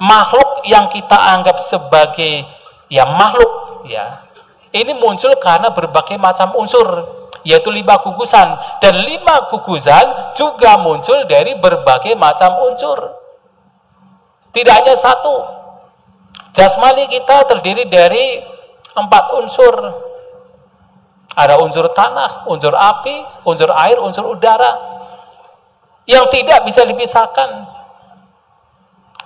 Makhluk yang kita anggap sebagai ya makhluk, ya, ini muncul karena berbagai macam unsur, yaitu 5 gugusan. Dan 5 gugusan juga muncul dari berbagai macam unsur. Tidak hanya satu. Jasmani kita terdiri dari 4 unsur. Ada unsur tanah, unsur api, unsur air, unsur udara. yang tidak bisa dipisahkan.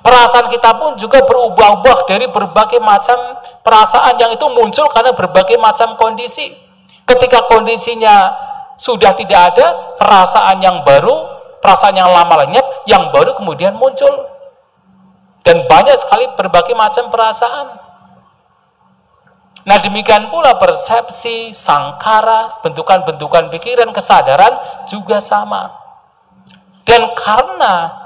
Perasaan kita pun juga berubah-ubah dari berbagai macam perasaan yang itu muncul karena berbagai macam kondisi. Ketika kondisinya sudah tidak ada, perasaan yang baru, perasaan yang lama lenyap, yang baru kemudian muncul. Dan banyak sekali berbagai macam perasaan. Nah, demikian pula persepsi, sangkara, bentukan-bentukan pikiran, kesadaran juga sama. Dan karena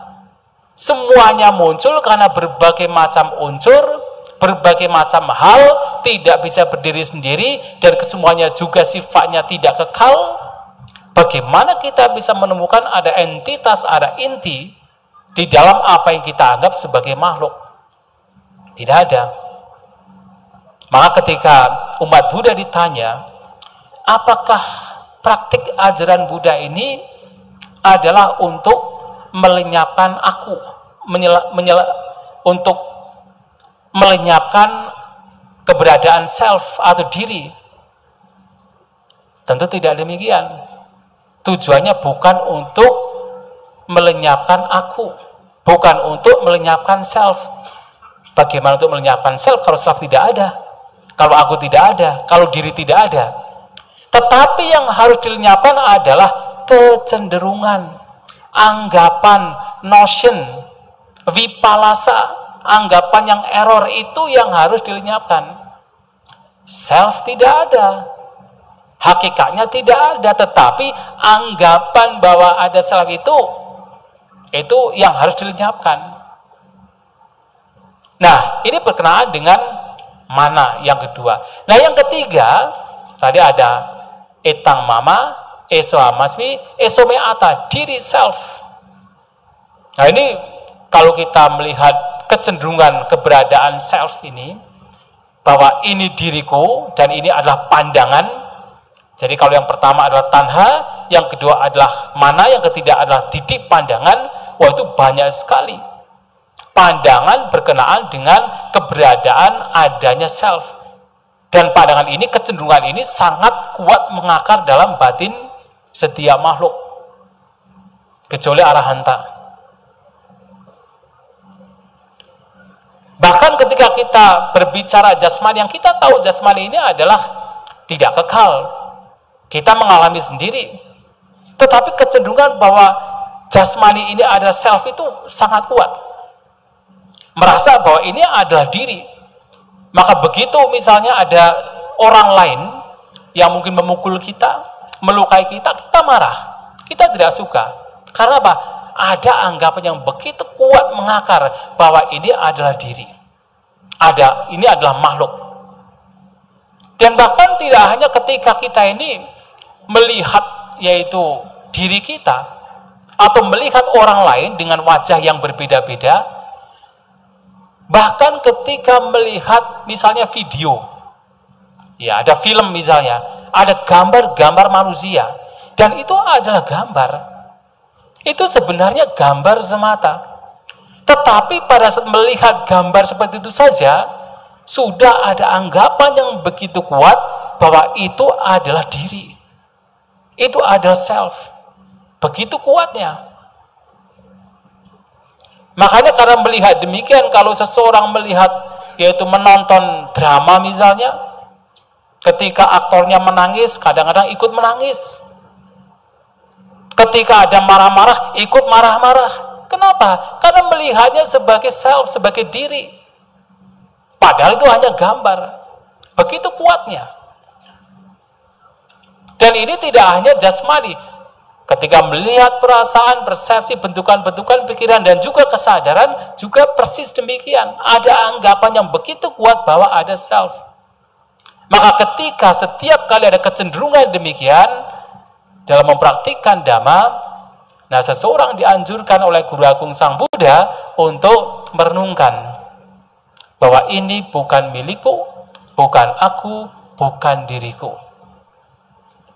semuanya muncul karena berbagai macam unsur, berbagai macam hal, tidak bisa berdiri sendiri, dan kesemuanya juga sifatnya tidak kekal. Bagaimana kita bisa menemukan ada entitas, ada inti di dalam apa yang kita anggap sebagai makhluk? Tidak ada. Maka ketika umat Buddha ditanya, apakah praktik ajaran Buddha ini adalah untuk melenyapkan aku, untuk melenyapkan keberadaan self atau diri? Tentu tidak demikian. Tujuannya bukan untuk melenyapkan aku, bukan untuk melenyapkan self. Bagaimana untuk melenyapkan self kalau self tidak ada, kalau aku tidak ada, kalau diri tidak ada? Tetapi yang harus dilenyapkan adalah kecenderungan, anggapan, notion, vipalasa, anggapan yang error itu yang harus dilenyapkan. Self tidak ada, hakikatnya tidak ada, tetapi anggapan bahwa ada self itu yang harus dilenyapkan. Nah, ini berkenaan dengan mana yang kedua. Nah, yang ketiga, tadi ada etang mama, eso amasmi, eso me ata, diri self. Nah, ini kalau kita melihat kecenderungan keberadaan self ini, bahwa ini diriku dan ini adalah pandangan. Jadi kalau yang pertama adalah tanha, yang kedua adalah mana, yang ketiga adalah didik pandangan. Wah, itu banyak sekali pandangan berkenaan dengan keberadaan adanya self. Dan pandangan ini, kecenderungan ini sangat kuat mengakar dalam batin setiap makhluk, kecuali arahanta. Bahkan ketika kita berbicara jasmani, yang kita tahu jasmani ini adalah tidak kekal, kita mengalami sendiri, tetapi kecenderungan bahwa jasmani ini adalah self itu sangat kuat, merasa bahwa ini adalah diri. Maka begitu misalnya ada orang lain yang mungkin memukul kita, melukai kita, kita marah, kita tidak suka. Karena apa? Ada anggapan yang begitu kuat mengakar bahwa ini adalah diri, ini adalah makhluk. Dan bahkan tidak hanya ketika kita ini melihat yaitu diri kita, atau melihat orang lain dengan wajah yang berbeda-beda, bahkan ketika melihat misalnya video, ya ada film misalnya, ada gambar-gambar manusia, dan itu adalah gambar, itu sebenarnya gambar semata. Tetapi pada saat melihat gambar seperti itu saja, sudah ada anggapan yang begitu kuat bahwa itu adalah diri, itu adalah self, begitu kuatnya. Makanya karena melihat demikian, kalau seseorang melihat, yaitu menonton drama misalnya, ketika aktornya menangis, kadang-kadang ikut menangis. Ketika ada marah-marah, ikut marah-marah. Kenapa? Karena melihatnya sebagai self, sebagai diri. Padahal itu hanya gambar. Begitu kuatnya. Dan ini tidak hanya jasmani. Ketika melihat perasaan, persepsi, bentukan-bentukan pikiran, dan juga kesadaran, juga persis demikian. Ada anggapan yang begitu kuat bahwa ada self. Maka ketika setiap kali ada kecenderungan demikian dalam mempraktikkan Dhamma, nah seseorang dianjurkan oleh Guru Agung Sang Buddha untuk merenungkan bahwa ini bukan milikku, bukan aku, bukan diriku.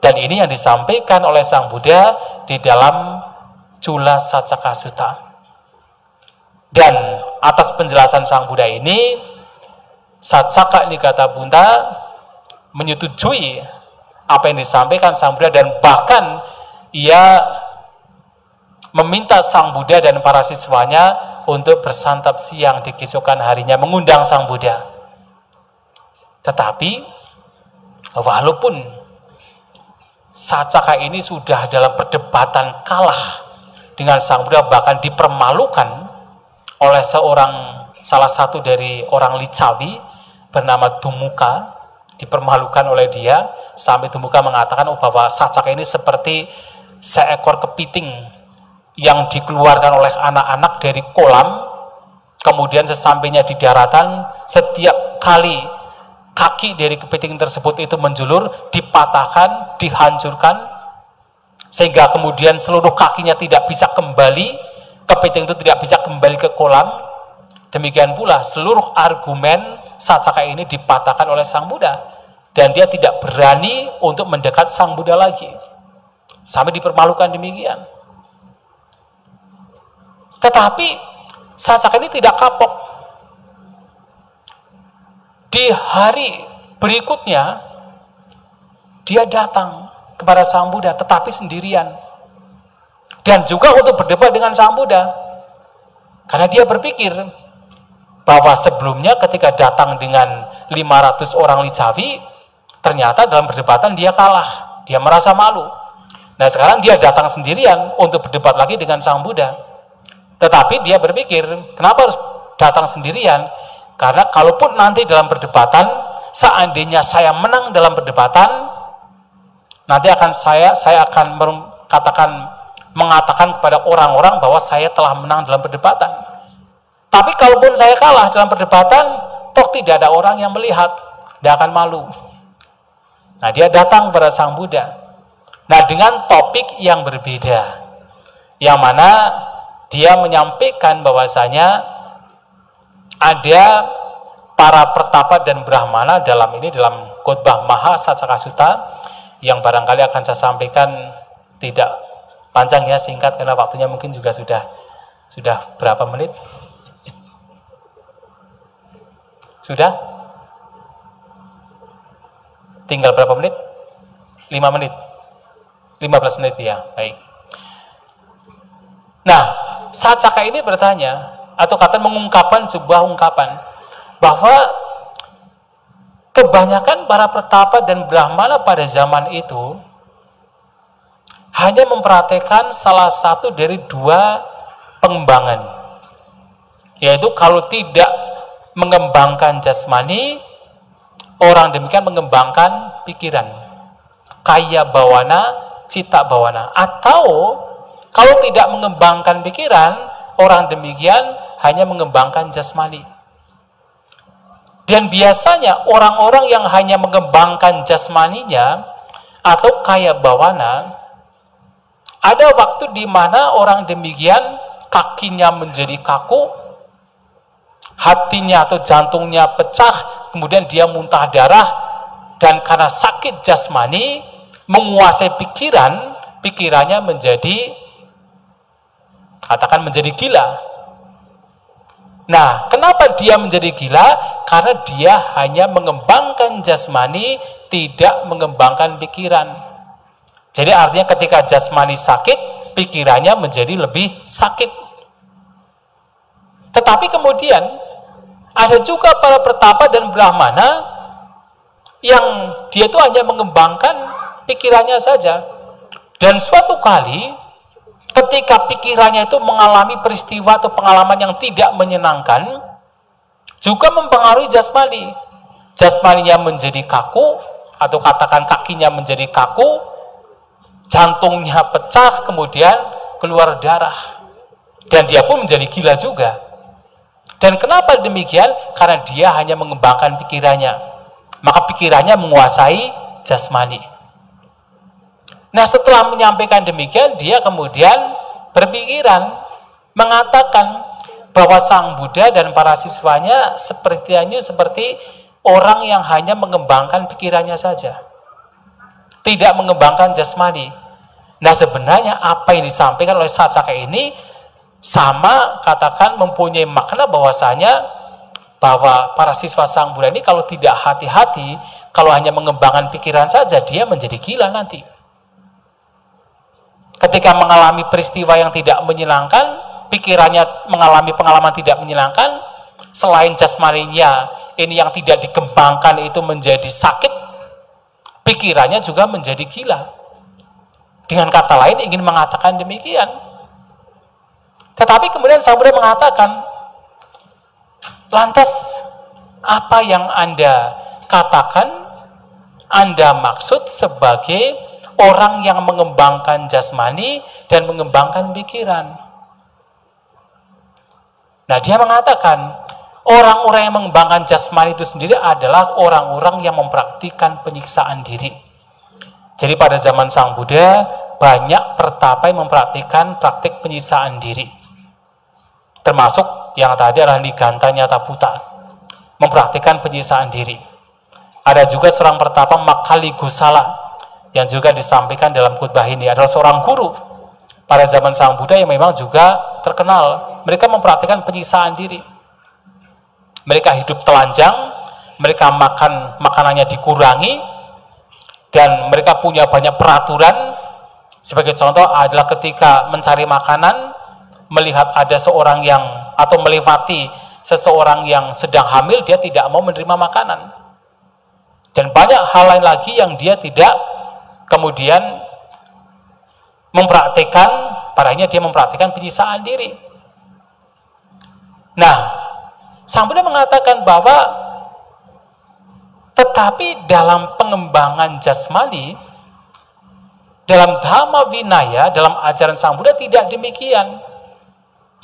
Dan ini yang disampaikan oleh Sang Buddha di dalam Cula Saccaka Sutta. Dan atas penjelasan Sang Buddha ini, Saccaka Nikata Buddha menyetujui apa yang disampaikan Sang Buddha, dan bahkan ia meminta Sang Buddha dan para siswanya untuk bersantap siang di keesokan harinya, mengundang Sang Buddha. Tetapi walaupun Sacaka ini sudah dalam perdebatan kalah dengan Sang Buddha, bahkan dipermalukan oleh salah satu dari orang Licawi bernama Dumuka, dipermalukan oleh dia, sampai Dumuka mengatakan bahwa Sacaka ini seperti seekor kepiting yang dikeluarkan oleh anak-anak dari kolam, kemudian sesampainya di daratan, setiap kali kaki dari kepiting tersebut itu menjulur, dipatahkan, dihancurkan, sehingga kemudian seluruh kakinya tidak bisa kembali, kepiting itu tidak bisa kembali ke kolam. Demikian pula seluruh argumen Sacaka ini dipatahkan oleh Sang Buddha, dan dia tidak berani untuk mendekat Sang Buddha lagi, sampai dipermalukan demikian. Tetapi Sacaka ini tidak kapok. Di hari berikutnya dia datang kepada Sang Buddha, tetapi sendirian, dan juga untuk berdebat dengan Sang Buddha, karena dia berpikir bahwa sebelumnya ketika datang dengan 500 orang Licawi, ternyata dalam perdebatan dia kalah, dia merasa malu. Nah sekarang dia datang sendirian untuk berdebat lagi dengan Sang Buddha. Tetapi dia berpikir, kenapa harus datang sendirian? Karena kalaupun nanti dalam perdebatan, seandainya saya menang dalam perdebatan, nanti saya akan mengatakan kepada orang-orang bahwa saya telah menang dalam perdebatan. Tapi kalaupun saya kalah dalam perdebatan, toh tidak ada orang yang melihat, dia akan malu. Nah, dia datang kepada Sang Buddha. Nah, dengan topik yang berbeda, yang mana dia menyampaikan bahwasanya ada para pertapa dan brahmana dalam khotbah Maha Sacaka Sutta, yang barangkali akan saya sampaikan tidak panjang ya, singkat karena waktunya mungkin juga sudah berapa menit? Sudah? Tinggal berapa menit? 5 menit? 15 menit ya, baik. Nah, Sacaka ini bertanya, atau kata mengungkapkan sebuah ungkapan, bahwa kebanyakan para pertapa dan brahmana pada zaman itu hanya memperhatikan salah satu dari dua pengembangan, yaitu kalau tidak mengembangkan jasmani, orang demikian mengembangkan pikiran, kaya bawana, cita bawana, atau kalau tidak mengembangkan pikiran, orang demikian hanya mengembangkan jasmani. Dan biasanya orang-orang yang hanya mengembangkan jasmaninya atau kaya bawana, ada waktu di mana orang demikian kakinya menjadi kaku, hatinya atau jantungnya pecah, kemudian dia muntah darah, dan karena sakit jasmani menguasai pikirannya menjadi, katakan menjadi gila. Nah, kenapa dia menjadi gila? Karena dia hanya mengembangkan jasmani, tidak mengembangkan pikiran. Jadi artinya ketika jasmani sakit, pikirannya menjadi lebih sakit. Tetapi kemudian ada juga para pertapa dan brahmana yang dia itu hanya mengembangkan pikirannya saja. Dan suatu kali ketika pikirannya itu mengalami peristiwa atau pengalaman yang tidak menyenangkan, juga mempengaruhi jasmani. Jasmaninya menjadi kaku, atau katakan kakinya menjadi kaku, jantungnya pecah, kemudian keluar darah, dan dia pun menjadi gila juga. Dan kenapa demikian? Karena dia hanya mengembangkan pikirannya, maka pikirannya menguasai jasmani. Nah, setelah menyampaikan demikian, dia kemudian berpikiran, mengatakan bahwa Sang Buddha dan para siswanya seperti orang yang hanya mengembangkan pikirannya saja, tidak mengembangkan jasmani. Nah, sebenarnya apa yang disampaikan oleh Sacaka ini sama, katakan mempunyai makna bahwasanya bahwa para siswa Sang Buddha ini kalau tidak hati-hati, kalau hanya mengembangkan pikiran saja, dia menjadi gila nanti. ketika mengalami peristiwa yang tidak menyenangkan, pikirannya mengalami pengalaman tidak menyenangkan, selain jasmaninya ini yang tidak dikembangkan itu menjadi sakit, pikirannya juga menjadi gila. Dengan kata lain ingin mengatakan demikian. Tetapi kemudian Sang Buddha mengatakan, lantas apa yang Anda katakan, Anda maksud sebagai orang yang mengembangkan jasmani dan mengembangkan pikiran? Nah, dia mengatakan orang-orang yang mengembangkan jasmani itu sendiri adalah orang-orang yang mempraktikkan penyiksaan diri. Jadi pada zaman Sang Buddha banyak pertapa yang mempraktikkan praktik penyiksaan diri. Termasuk yang tadi adalah Niganta Nyataputa, mempraktikkan penyiksaan diri. Ada juga seorang pertapa Makali Gusala yang juga disampaikan dalam khutbah ini, adalah seorang guru pada zaman Sang Buddha yang memang juga terkenal. Mereka mempraktikkan penyiksaan diri. Mereka hidup telanjang, mereka makan makanannya dikurangi, dan mereka punya banyak peraturan. Sebagai contoh adalah ketika mencari makanan, melihat ada seorang yang atau melewati seseorang yang sedang hamil, dia tidak mau menerima makanan. Dan banyak hal lain lagi yang dia tidak kemudian mempraktikkan, padanya dia mempraktikkan penyiksaan diri. Nah, Sang Buddha mengatakan bahwa tetapi dalam pengembangan jasmani, dalam Dhamma Vinaya, dalam ajaran Sang Buddha tidak demikian.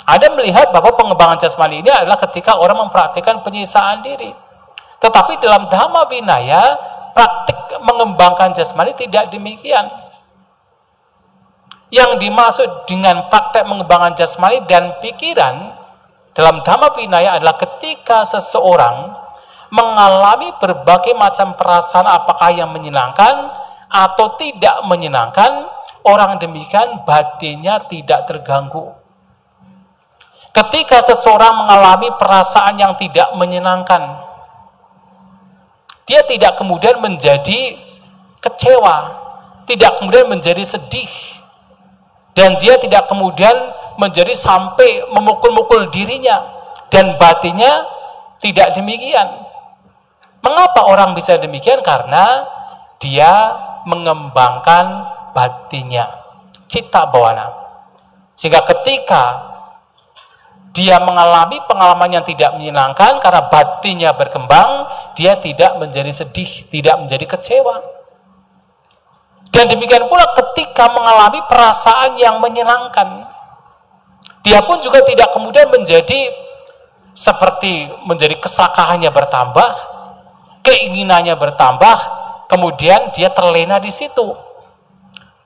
Ada melihat bahwa pengembangan jasmani ini adalah ketika orang mempraktikkan penyiksaan diri. Tetapi dalam Dhamma Vinaya, praktik mengembangkan jasmani tidak demikian. Yang dimaksud dengan praktek mengembangkan jasmani dan pikiran dalam Dhamma Vinaya adalah ketika seseorang mengalami berbagai macam perasaan, apakah yang menyenangkan atau tidak menyenangkan, orang demikian batinnya tidak terganggu. Ketika seseorang mengalami perasaan yang tidak menyenangkan, dia tidak kemudian menjadi kecewa, tidak kemudian menjadi sedih, dan dia tidak kemudian menjadi sampai memukul-mukul dirinya, dan batinnya tidak demikian. Mengapa orang bisa demikian? Karena dia mengembangkan batinnya, citta bawana. Sehingga ketika dia mengalami pengalaman yang tidak menyenangkan, karena batinnya berkembang, dia tidak menjadi sedih, tidak menjadi kecewa. Dan demikian pula ketika mengalami perasaan yang menyenangkan, dia pun juga tidak kemudian menjadi seperti menjadi keserakahannya bertambah, keinginannya bertambah, kemudian dia terlena di situ.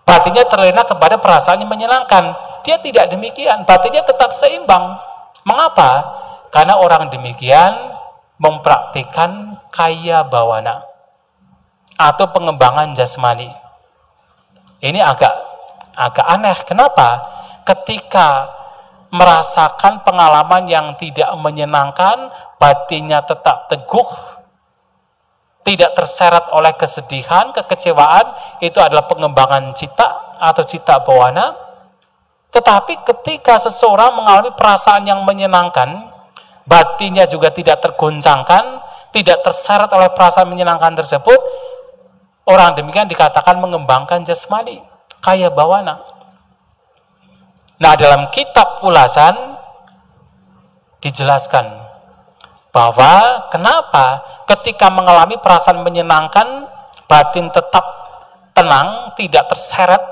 Batinnya terlena kepada perasaan yang menyenangkan. Dia tidak demikian, batinnya tetap seimbang. Mengapa? Karena orang demikian mempraktikkan kaya bawana atau pengembangan jasmani. Ini agak aneh. Kenapa? Ketika merasakan pengalaman yang tidak menyenangkan, batinnya tetap teguh, tidak terseret oleh kesedihan, kekecewaan, itu adalah pengembangan cita atau cita bawana. Tetapi ketika seseorang mengalami perasaan yang menyenangkan, batinnya juga tidak tergoncangkan, tidak terseret oleh perasaan menyenangkan tersebut, orang demikian dikatakan mengembangkan jasmani, kaya bawana. Nah, dalam kitab ulasan dijelaskan bahwa kenapa ketika mengalami perasaan menyenangkan, batin tetap tenang, tidak terseret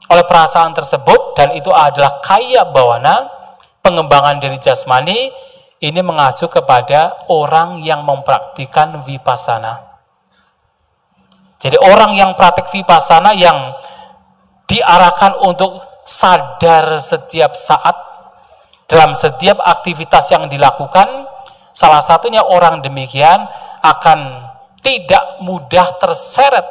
oleh perasaan tersebut, dan itu adalah kaya bawana, pengembangan diri jasmani. Ini mengacu kepada orang yang mempraktikkan vipassana. Jadi orang yang praktik vipassana yang diarahkan untuk sadar setiap saat dalam setiap aktivitas yang dilakukan, salah satunya orang demikian akan tidak mudah terseret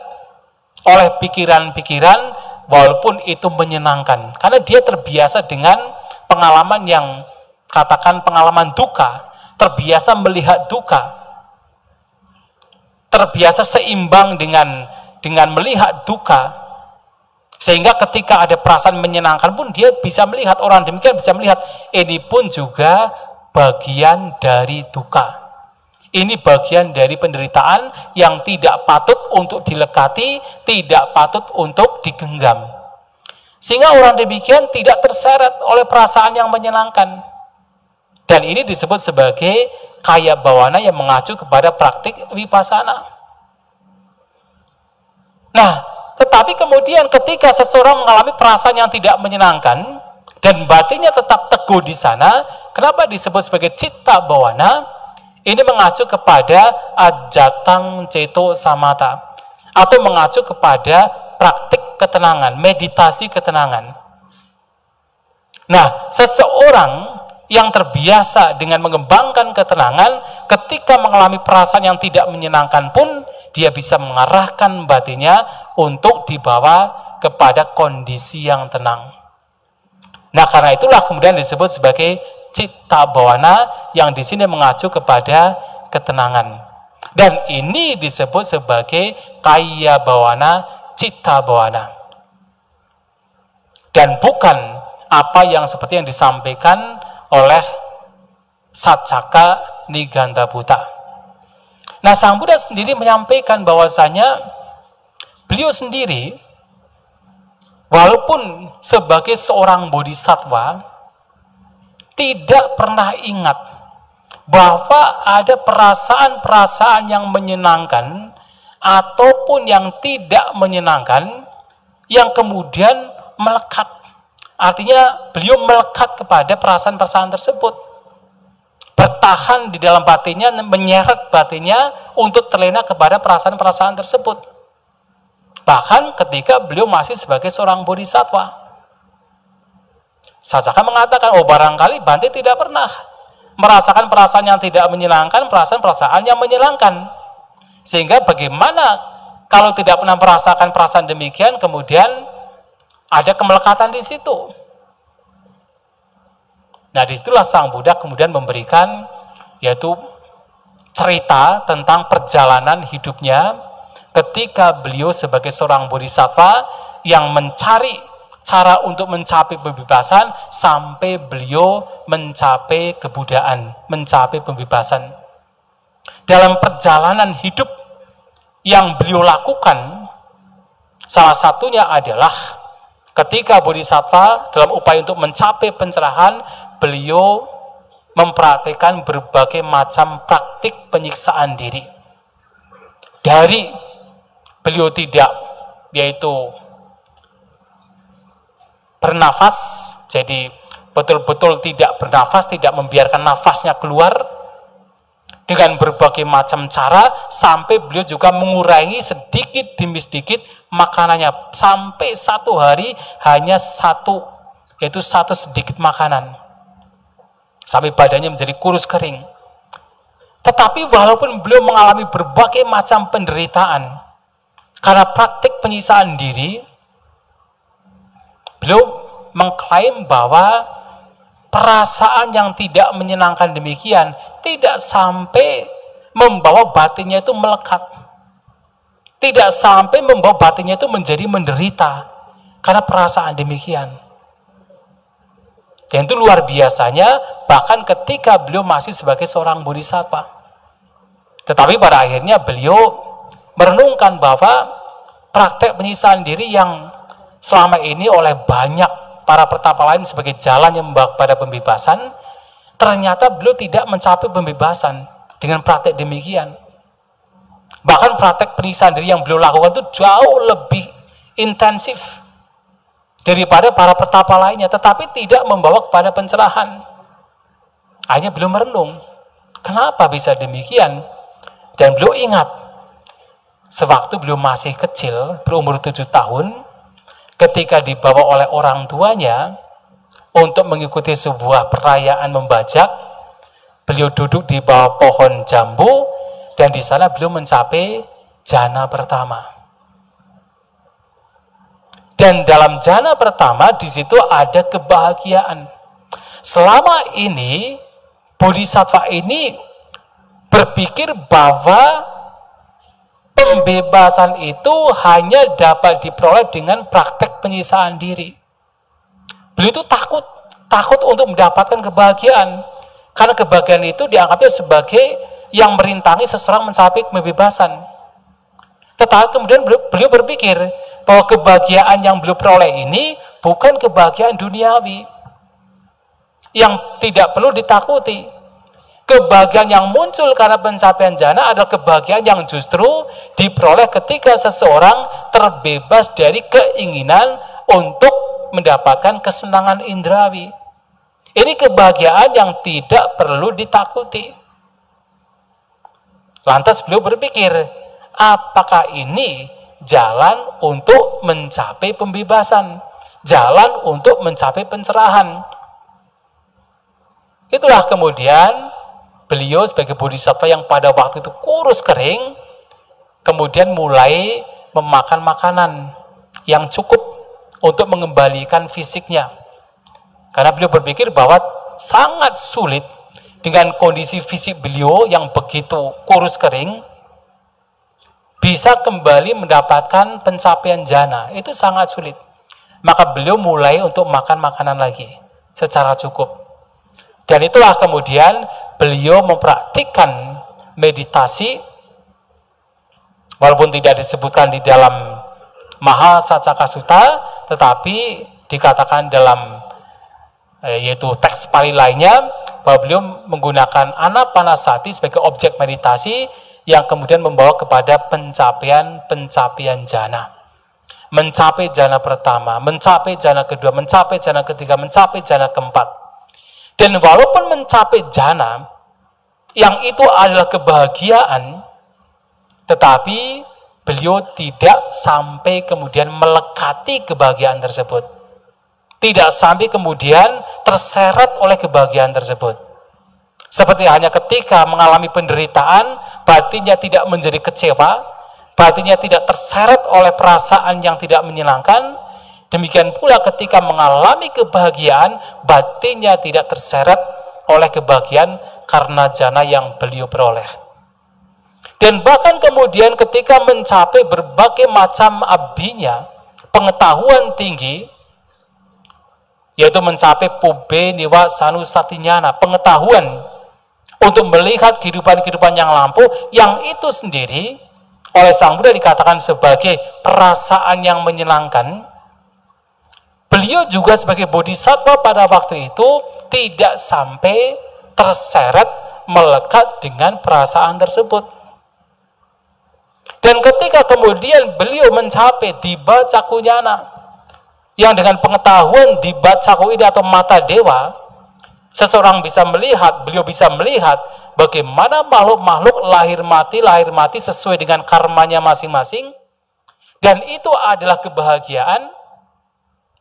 oleh pikiran-pikiran walaupun itu menyenangkan, karena dia terbiasa dengan pengalaman yang katakan pengalaman duka, terbiasa melihat duka, terbiasa seimbang dengan melihat duka. Sehingga ketika ada perasaan menyenangkan pun dia bisa melihat, orang demikian bisa melihat, ini pun juga bagian dari duka. Ini bagian dari penderitaan yang tidak patut untuk dilekati, tidak patut untuk digenggam. Sehingga orang demikian tidak terseret oleh perasaan yang menyenangkan. Dan ini disebut sebagai kaya bawana yang mengacu kepada praktik vipassana. Nah, tetapi kemudian ketika seseorang mengalami perasaan yang tidak menyenangkan dan batinnya tetap teguh di sana, kenapa disebut sebagai citta bawana? Ini mengacu kepada ajatang ceto samata, atau mengacu kepada praktik ketenangan, meditasi ketenangan. Nah, seseorang yang terbiasa dengan mengembangkan ketenangan, ketika mengalami perasaan yang tidak menyenangkan pun, dia bisa mengarahkan batinnya untuk dibawa kepada kondisi yang tenang. Nah, karena itulah kemudian disebut sebagai citta bawana yang di sini mengacu kepada ketenangan. Dan ini disebut sebagai kaya bawana, citta bawana. Dan bukan apa yang seperti yang disampaikan oleh Saccaka Nigantabuddha. Nah, Sang Buddha sendiri menyampaikan bahwasanya beliau sendiri walaupun sebagai seorang bodhisattva tidak pernah ingat bahwa ada perasaan-perasaan yang menyenangkan ataupun yang tidak menyenangkan yang kemudian melekat. Artinya beliau melekat kepada perasaan-perasaan tersebut, bertahan di dalam batinnya, menyeret batinnya untuk terlena kepada perasaan-perasaan tersebut. Bahkan ketika beliau masih sebagai seorang bodhisattva, Saccaka mengatakan, oh barangkali Bante tidak pernah merasakan perasaan yang tidak menyenangkan, perasaan-perasaan yang menyenangkan. Sehingga bagaimana kalau tidak pernah merasakan perasaan demikian, kemudian ada kemelekatan di situ. Nah, disitulah Sang Buddha kemudian memberikan yaitu cerita tentang perjalanan hidupnya ketika beliau sebagai seorang bodhisattva yang mencari cara untuk mencapai pembebasan sampai beliau mencapai kebudaan, mencapai pembebasan. Dalam perjalanan hidup yang beliau lakukan, salah satunya adalah ketika bodhisattva dalam upaya untuk mencapai pencerahan, beliau mempraktikkan berbagai macam praktik penyiksaan diri. Dari beliau tidak, yaitu bernafas, jadi betul-betul tidak bernafas, tidak membiarkan nafasnya keluar, dengan berbagai macam cara, sampai beliau juga mengurangi sedikit demi sedikit makanannya, sampai satu hari hanya satu, yaitu satu sedikit makanan, sampai badannya menjadi kurus kering. Tetapi walaupun beliau mengalami berbagai macam penderitaan karena praktik penyiksaan diri, beliau mengklaim bahwa perasaan yang tidak menyenangkan demikian tidak sampai membawa batinnya itu melekat, tidak sampai membawa batinnya itu menjadi menderita karena perasaan demikian. Dan itu luar biasanya, bahkan ketika beliau masih sebagai seorang bodhisattva. Tetapi pada akhirnya beliau merenungkan bahwa praktek penyiksaan diri yang selama ini oleh banyak para petapa lain sebagai jalan yang membawa pada pembebasan, ternyata beliau tidak mencapai pembebasan dengan praktek demikian. Bahkan praktek penyiksaan diri yang beliau lakukan itu jauh lebih intensif daripada para petapa lainnya, tetapi tidak membawa kepada pencerahan. Akhirnya beliau merenung, kenapa bisa demikian? Dan beliau ingat, sewaktu beliau masih kecil, berumur 7 tahun, ketika dibawa oleh orang tuanya untuk mengikuti sebuah perayaan membajak, beliau duduk di bawah pohon jambu, dan di sana beliau mencapai jana pertama. Dan dalam jana pertama, di situ ada kebahagiaan. Selama ini, bodhisattva ini berpikir bahwa Pembebasan itu hanya dapat diperoleh dengan praktek penyisaan diri. Beliau itu takut untuk mendapatkan kebahagiaan, karena kebahagiaan itu dianggapnya sebagai yang merintangi seseorang mencapai kebebasan. Tetapi kemudian beliau berpikir bahwa kebahagiaan yang beliau peroleh ini bukan kebahagiaan duniawi yang tidak perlu ditakuti. Kebahagiaan yang muncul karena pencapaian jana adalah kebahagiaan yang justru diperoleh ketika seseorang terbebas dari keinginan untuk mendapatkan kesenangan indrawi. Ini kebahagiaan yang tidak perlu ditakuti. Lantas beliau berpikir, apakah ini jalan untuk mencapai pembebasan, jalan untuk mencapai pencerahan? Itulah kemudian beliau sebagai bodhisattva yang pada waktu itu kurus kering, kemudian mulai memakan makanan yang cukup untuk mengembalikan fisiknya. Karena beliau berpikir bahwa sangat sulit dengan kondisi fisik beliau yang begitu kurus kering, bisa kembali mendapatkan pencapaian jana. Itu sangat sulit. Maka beliau mulai untuk makan makanan lagi secara cukup. Dan itulah kemudian beliau mempraktikkan meditasi, walaupun tidak disebutkan di dalam Mahasacaka Sutta, tetapi dikatakan dalam yaitu teks Pali lainnya, bahwa beliau menggunakan anapanasati sebagai objek meditasi yang kemudian membawa kepada pencapaian jana. Mencapai jana pertama, mencapai jana kedua, mencapai jana ketiga, mencapai jana keempat. Dan walaupun mencapai jana, yang itu adalah kebahagiaan, tetapi beliau tidak sampai kemudian melekati kebahagiaan tersebut. Tidak sampai kemudian terseret oleh kebahagiaan tersebut. Seperti hanya ketika mengalami penderitaan, batinnya tidak menjadi kecewa, batinnya tidak terseret oleh perasaan yang tidak menyenangkan. Demikian pula ketika mengalami kebahagiaan, batinnya tidak terseret oleh kebahagiaan karena jana yang beliau peroleh. Dan bahkan kemudian ketika mencapai berbagai macam abhinya, pengetahuan tinggi, yaitu mencapai pubbe niwa sanu satinyana, pengetahuan untuk melihat kehidupan-kehidupan yang lampau, yang itu sendiri oleh Sang Buddha dikatakan sebagai perasaan yang menyenangkan. Beliau juga sebagai bodhisattva pada waktu itu tidak sampai terseret melekat dengan perasaan tersebut. Dan ketika kemudian beliau mencapai diba cakunyana, yang dengan pengetahuan diba caku ini atau mata dewa, seseorang bisa melihat, beliau bisa melihat bagaimana makhluk-makhluk lahir mati sesuai dengan karmanya masing-masing, dan itu adalah kebahagiaan.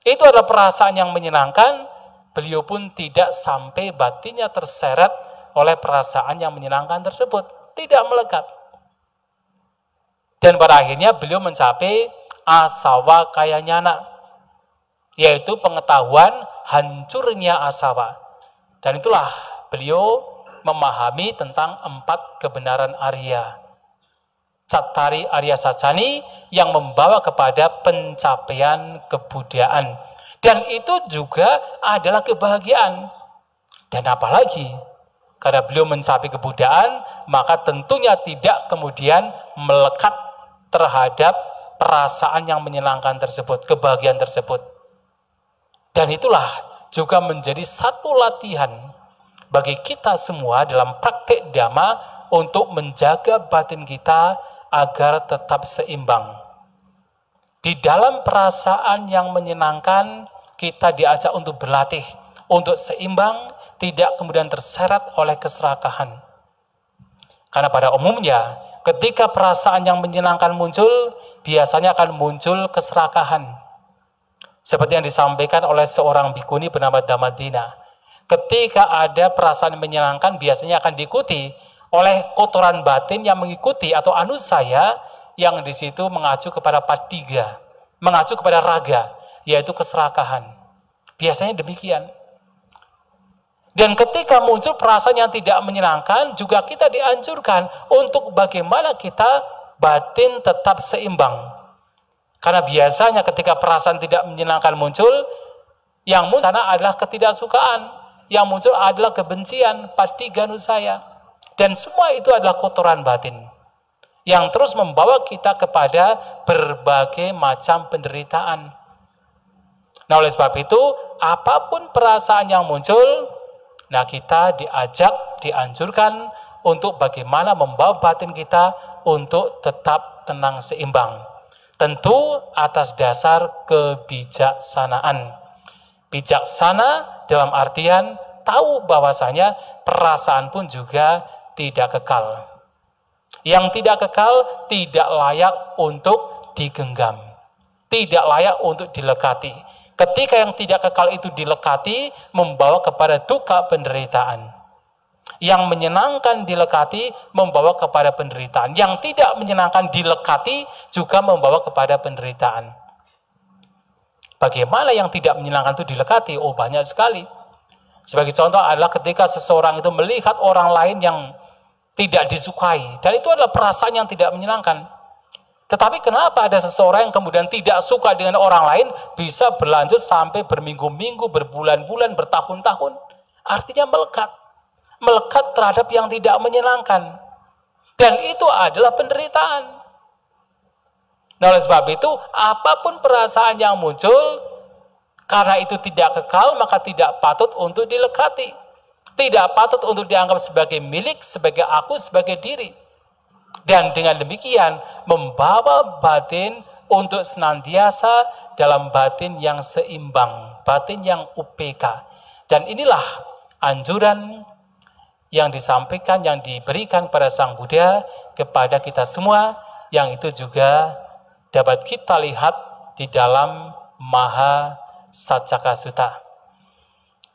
Itu adalah perasaan yang menyenangkan. Beliau pun tidak sampai batinnya terseret oleh perasaan yang menyenangkan tersebut. Tidak melekat. Dan pada akhirnya beliau mencapai asawa kayanyana, yaitu pengetahuan hancurnya asawa. Dan itulah beliau memahami tentang 4 kebenaran Arya. Cattari Arya Sacani yang membawa kepada pencapaian kebudayaan. Dan itu juga adalah kebahagiaan. Dan apalagi, karena beliau mencapai kebudayaan, maka tentunya tidak kemudian melekat terhadap perasaan yang menyenangkan tersebut, kebahagiaan tersebut. Dan itulah juga menjadi satu latihan bagi kita semua dalam praktek dhamma untuk menjaga batin kita agar tetap seimbang. Di dalam perasaan yang menyenangkan, kita diajak untuk berlatih, untuk seimbang, tidak kemudian terseret oleh keserakahan. Karena pada umumnya, ketika perasaan yang menyenangkan muncul, biasanya akan muncul keserakahan. Seperti yang disampaikan oleh seorang bhikkhuni bernama Dhammadina. Ketika ada perasaan menyenangkan, biasanya akan diikuti oleh kotoran batin yang mengikuti atau anusaya yang di situ mengacu kepada patiga, mengacu kepada raga, yaitu keserakahan. Biasanya demikian. Dan ketika muncul perasaan yang tidak menyenangkan, juga kita dianjurkan untuk bagaimana kita batin tetap seimbang. Karena biasanya ketika perasaan tidak menyenangkan muncul, yang muncul adalah ketidaksukaan, yang muncul adalah kebencian, patiganu saya. Dan semua itu adalah kotoran batin yang terus membawa kita kepada berbagai macam penderitaan. Nah, oleh sebab itu, apapun perasaan yang muncul, nah kita diajak, dianjurkan untuk bagaimana membawa batin kita untuk tetap tenang seimbang. Tentu atas dasar kebijaksanaan. Bijaksana dalam artian tahu bahwasanya perasaan pun juga tidak kekal. Yang tidak kekal tidak layak untuk digenggam, tidak layak untuk dilekati. Ketika yang tidak kekal itu dilekati, membawa kepada duka penderitaan. Yang menyenangkan dilekati membawa kepada penderitaan. Yang tidak menyenangkan dilekati juga membawa kepada penderitaan. Bagaimana yang tidak menyenangkan itu dilekati? Oh, banyak sekali. Sebagai contoh adalah ketika seseorang itu melihat orang lain yang tidak disukai, dan itu adalah perasaan yang tidak menyenangkan. Tetapi kenapa ada seseorang yang kemudian tidak suka dengan orang lain bisa berlanjut sampai berminggu-minggu, berbulan-bulan, bertahun-tahun? Artinya melekat terhadap yang tidak menyenangkan, dan itu adalah penderitaan. Nah, oleh sebab itu, apapun perasaan yang muncul, karena itu tidak kekal, maka tidak patut untuk dilekati. Tidak patut untuk dianggap sebagai milik, sebagai aku, sebagai diri. Dan dengan demikian, membawa batin untuk senantiasa dalam batin yang seimbang, batin yang UPK. Dan inilah anjuran yang disampaikan, yang diberikan pada Sang Buddha kepada kita semua, yang itu juga dapat kita lihat di dalam Maha Saccaka Sutta.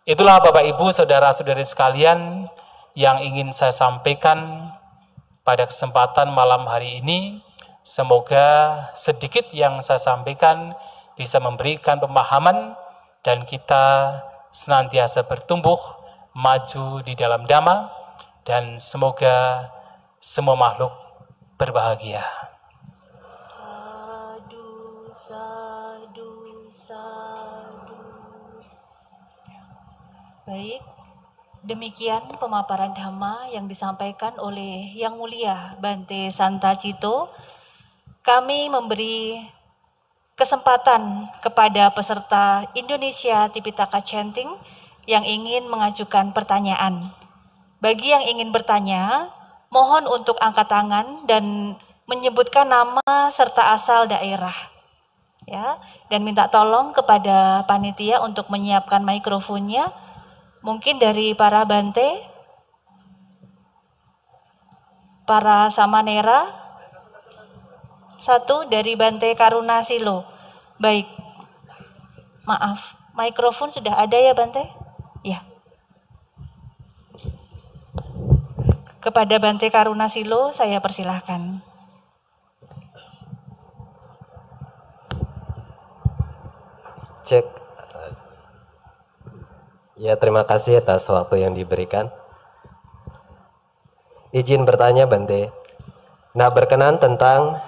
Itulah Bapak Ibu, Saudara-saudari sekalian yang ingin saya sampaikan pada kesempatan malam hari ini. Semoga sedikit yang saya sampaikan bisa memberikan pemahaman dan kita senantiasa bertumbuh, maju di dalam Dhamma, dan semoga semua makhluk berbahagia. Sadu, sadu, sadu. Baik, demikian pemaparan Dhamma yang disampaikan oleh Yang Mulia Bante Santa Cito. Kami memberi kesempatan kepada peserta Indonesia Tipitaka Chanting yang ingin mengajukan pertanyaan. Bagi yang ingin bertanya, mohon untuk angkat tangan dan menyebutkan nama serta asal daerah. Ya, dan minta tolong kepada panitia untuk menyiapkan mikrofonnya. Mungkin dari para Bante, para Samanera, satu dari Bante Karuna Silo. Baik, maaf, mikrofon sudah ada ya Bante? Ya. Kepada Bante Karuna Silo, saya persilahkan. Cek. Ya, terima kasih atas waktu yang diberikan. Izin bertanya Bante. Nah, berkenan tentang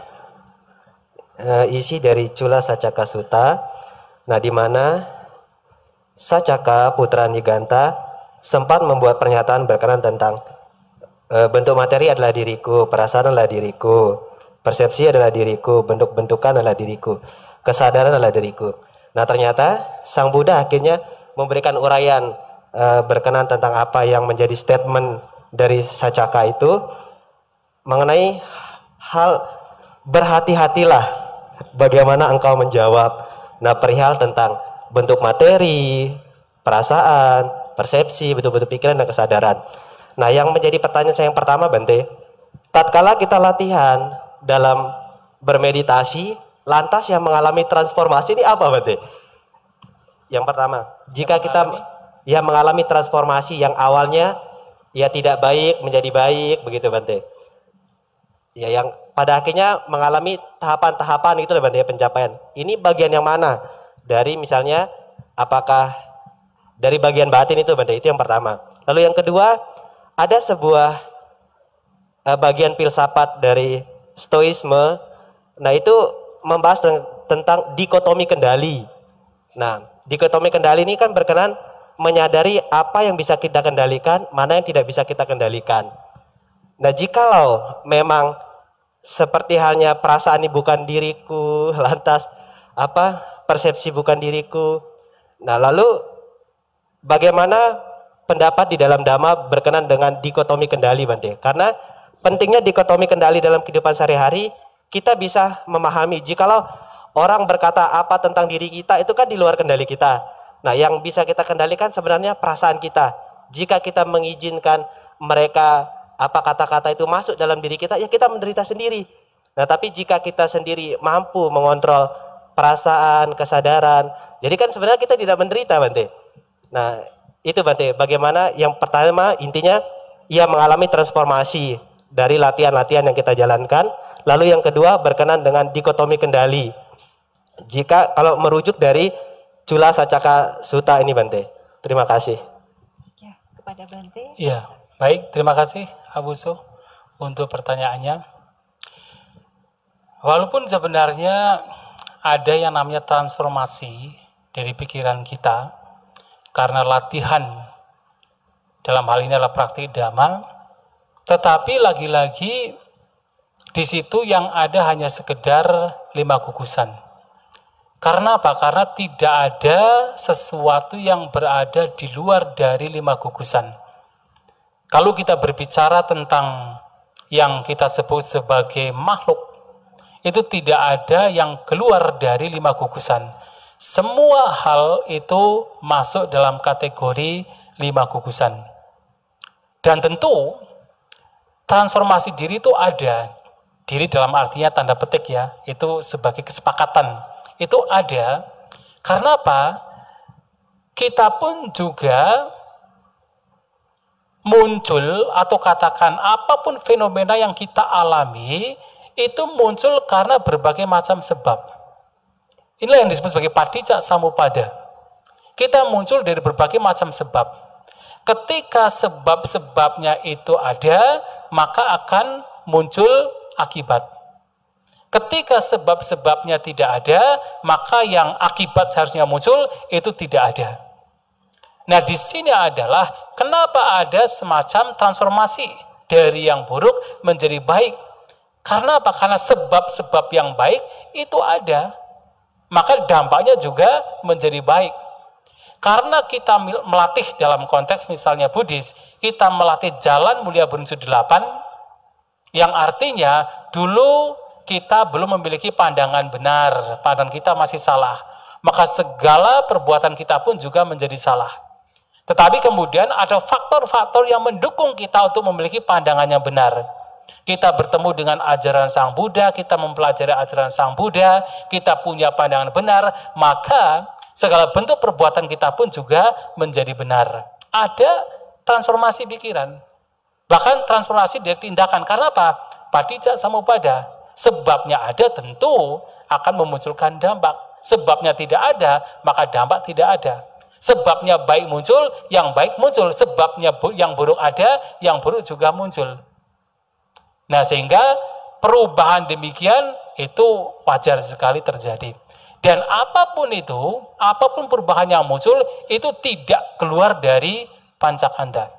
isi dari Cula Saccaka Sutta. Nah, di mana Saccaka putra Niganta sempat membuat pernyataan berkenan tentang bentuk materi adalah diriku, perasaan adalah diriku, persepsi adalah diriku, bentuk-bentukan adalah diriku, kesadaran adalah diriku. Nah, ternyata Sang Buddha akhirnya memberikan uraian berkenan tentang apa yang menjadi statement dari Saccaka itu mengenai hal berhati-hatilah bagaimana engkau menjawab. Nah, perihal tentang bentuk materi, perasaan, persepsi, bentuk-bentuk pikiran dan kesadaran. Nah, yang menjadi pertanyaan saya yang pertama Bante, tatkala kita latihan dalam bermeditasi, lantas yang mengalami transformasi ini apa Bante? Yang pertama, jika kita ya mengalami transformasi yang awalnya ya tidak baik menjadi baik, begitu Bante. Ya, yang pada akhirnya mengalami tahapan-tahapan itu Bante, pencapaian. Ini bagian yang mana? Dari misalnya apakah dari bagian batin itu Bante? Itu yang pertama. Lalu yang kedua, ada sebuah bagian filsafat dari stoisme. Nah, itu membahas tentang dikotomi kendali. Nah, dikotomi kendali ini kan berkenan menyadari apa yang bisa kita kendalikan, mana yang tidak bisa kita kendalikan. Nah, jikalau memang seperti halnya perasaan ini bukan diriku, lantas persepsi bukan diriku. Nah, lalu bagaimana pendapat di dalam Dhamma berkenan dengan dikotomi kendali, Bante? Karena pentingnya dikotomi kendali dalam kehidupan sehari-hari, kita bisa memahami jikalau orang berkata apa tentang diri kita itu kan di luar kendali kita. Nah, yang bisa kita kendalikan sebenarnya perasaan kita. Jika kita mengizinkan mereka kata-kata itu masuk dalam diri kita, ya kita menderita sendiri. Nah, tapi jika kita sendiri mampu mengontrol perasaan, kesadaran, jadi kan sebenarnya kita tidak menderita, Bante. Nah, itu Bante, bagaimana yang pertama intinya ia mengalami transformasi dari latihan-latihan yang kita jalankan. Lalu yang kedua berkenan dengan dikotomi kendali. Jika kalau merujuk dari Cula Sacaka Sutta ini, Bante. Terima kasih. Ya, kepada Bante. Iya, baik, terima kasih Abu So untuk pertanyaannya. Walaupun sebenarnya ada yang namanya transformasi dari pikiran kita karena latihan dalam hal ini adalah praktik Dhamma, tetapi lagi-lagi di situ yang ada hanya sekedar 5 gugusan. Karena apa? Karena tidak ada sesuatu yang berada di luar dari 5 gugusan. Kalau kita berbicara tentang yang kita sebut sebagai makhluk, itu tidak ada yang keluar dari 5 gugusan. Semua hal itu masuk dalam kategori 5 gugusan. Dan tentu transformasi diri itu ada. Diri dalam artinya tanda petik ya, itu sebagai kesepakatan. Itu ada. Karena apa? Kita pun juga muncul atau katakan apapun fenomena yang kita alami itu muncul karena berbagai macam sebab. Inilah yang disebut sebagai padicca samuppada. Kita muncul dari berbagai macam sebab. Ketika sebab-sebabnya itu ada, maka akan muncul akibat. Ketika sebab-sebabnya tidak ada, maka yang akibat seharusnya muncul itu tidak ada. Nah, di sini adalah kenapa ada semacam transformasi dari yang buruk menjadi baik. Karena apa? Karena sebab-sebab yang baik itu ada, maka dampaknya juga menjadi baik. Karena kita melatih dalam konteks misalnya Buddhis, kita melatih jalan mulia berinsur 8, yang artinya dulu kita belum memiliki pandangan benar, pandangan kita masih salah, maka segala perbuatan kita pun juga menjadi salah. Tetapi kemudian ada faktor-faktor yang mendukung kita untuk memiliki pandangan yang benar. Kita bertemu dengan ajaran Sang Buddha, kita mempelajari ajaran Sang Buddha, kita punya pandangan benar, maka segala bentuk perbuatan kita pun juga menjadi benar. Ada transformasi pikiran, bahkan transformasi dari tindakan. Karena apa? Padicca samuppada. Sebabnya ada tentu akan memunculkan dampak. Sebabnya tidak ada, maka dampak tidak ada. Sebabnya baik muncul, yang baik muncul. Sebabnya yang buruk ada, yang buruk juga muncul. Nah, sehingga perubahan demikian itu wajar sekali terjadi. Dan apapun itu, apapun perubahan yang muncul, itu tidak keluar dari pancakanda.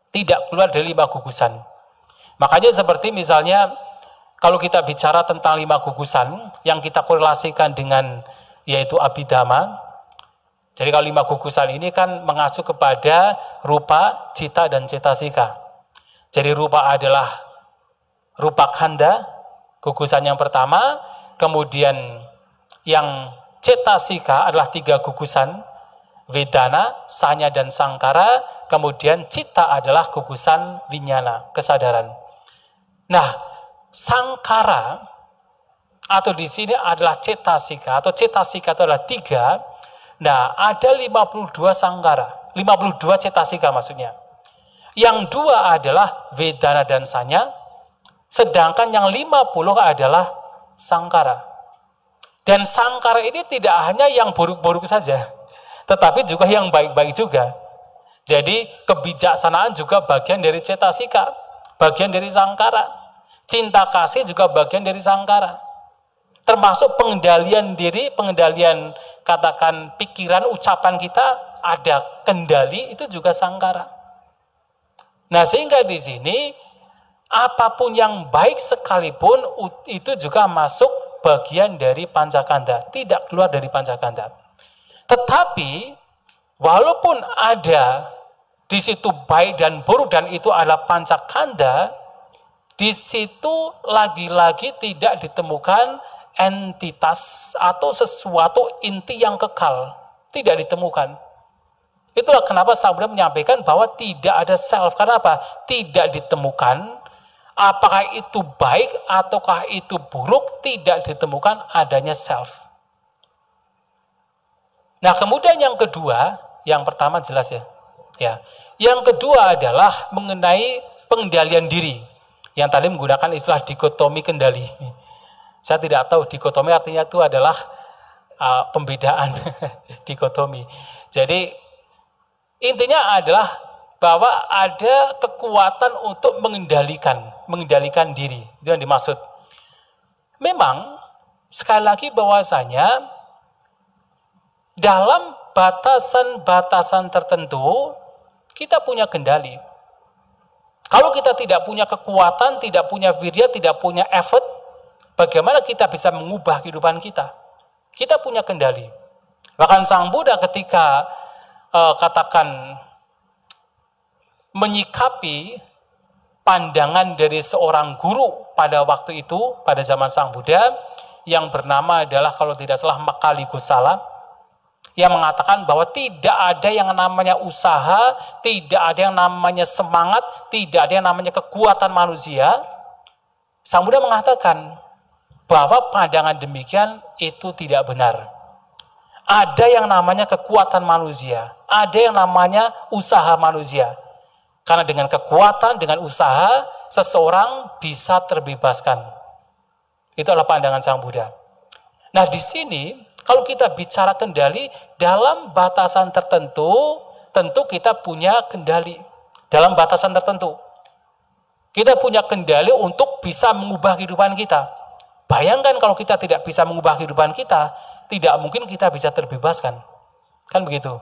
Tidak keluar dari 5 gugusan. Makanya seperti misalnya, kalau kita bicara tentang 5 gugusan, yang kita korelasikan dengan yaitu Abhidhamma. Jadi kalau 5 gugusan ini kan mengacu kepada rupa, cita, dan cetasika. Jadi rupa adalah rupa khanda, gugusan yang pertama. Kemudian yang cetasika adalah 3 gugusan, vedana, sanya, dan sangkara. Kemudian cita adalah gugusan vinyana, kesadaran. Nah, sangkara atau di sini adalah cetasika, atau cetasika itu adalah 3. Nah, ada 52 sangkara, 52 cetasika maksudnya. Yang 2 adalah vedana dan sanya, sedangkan yang 50 adalah sangkara. Dan sangkara ini tidak hanya yang buruk-buruk saja, tetapi juga yang baik-baik juga. Jadi kebijaksanaan juga bagian dari cetasika, bagian dari sangkara. Cinta kasih juga bagian dari sangkara. Termasuk pengendalian diri, pengendalian katakan pikiran, ucapan kita, ada kendali, itu juga sangkara. Nah, sehingga di sini apapun yang baik sekalipun itu juga masuk bagian dari pancakanda, tidak keluar dari pancakanda. Tetapi walaupun ada di situ baik dan buruk dan itu adalah pancakanda, di situ lagi-lagi tidak ditemukan entitas atau sesuatu inti yang kekal, tidak ditemukan. Itulah kenapa Sang Buddha menyampaikan bahwa tidak ada self. Karena apa? Tidak ditemukan apakah itu baik ataukah itu buruk, tidak ditemukan adanya self. Nah, kemudian yang kedua, yang pertama jelas ya. Yang kedua adalah mengenai pengendalian diri. Yang tadi menggunakan istilah dikotomi kendali. Saya tidak tahu dikotomi artinya itu adalah pembedaan dikotomi. Jadi intinya adalah bahwa ada kekuatan untuk mengendalikan diri. Itu yang dimaksud. Memang sekali lagi bahwasanya dalam batasan-batasan tertentu kita punya kendali. Kalau kita tidak punya kekuatan, tidak punya wirya, tidak punya effort, bagaimana kita bisa mengubah kehidupan kita? Kita punya kendali. Bahkan Sang Buddha ketika katakan menyikapi pandangan dari seorang guru pada waktu itu, pada zaman Sang Buddha, yang bernama adalah kalau tidak salah Makali Gosala, yang mengatakan bahwa tidak ada yang namanya usaha, tidak ada yang namanya semangat, tidak ada yang namanya kekuatan manusia. Sang Buddha mengatakan bahwa pandangan demikian itu tidak benar. Ada yang namanya kekuatan manusia, ada yang namanya usaha manusia. Karena dengan kekuatan, dengan usaha, seseorang bisa terbebaskan. Itu adalah pandangan Sang Buddha. Nah, di sini kalau kita bicara kendali dalam batasan tertentu, tentu kita punya kendali dalam batasan tertentu. Kita punya kendali untuk bisa mengubah kehidupan kita. Bayangkan kalau kita tidak bisa mengubah kehidupan kita, tidak mungkin kita bisa terbebaskan. Kan begitu?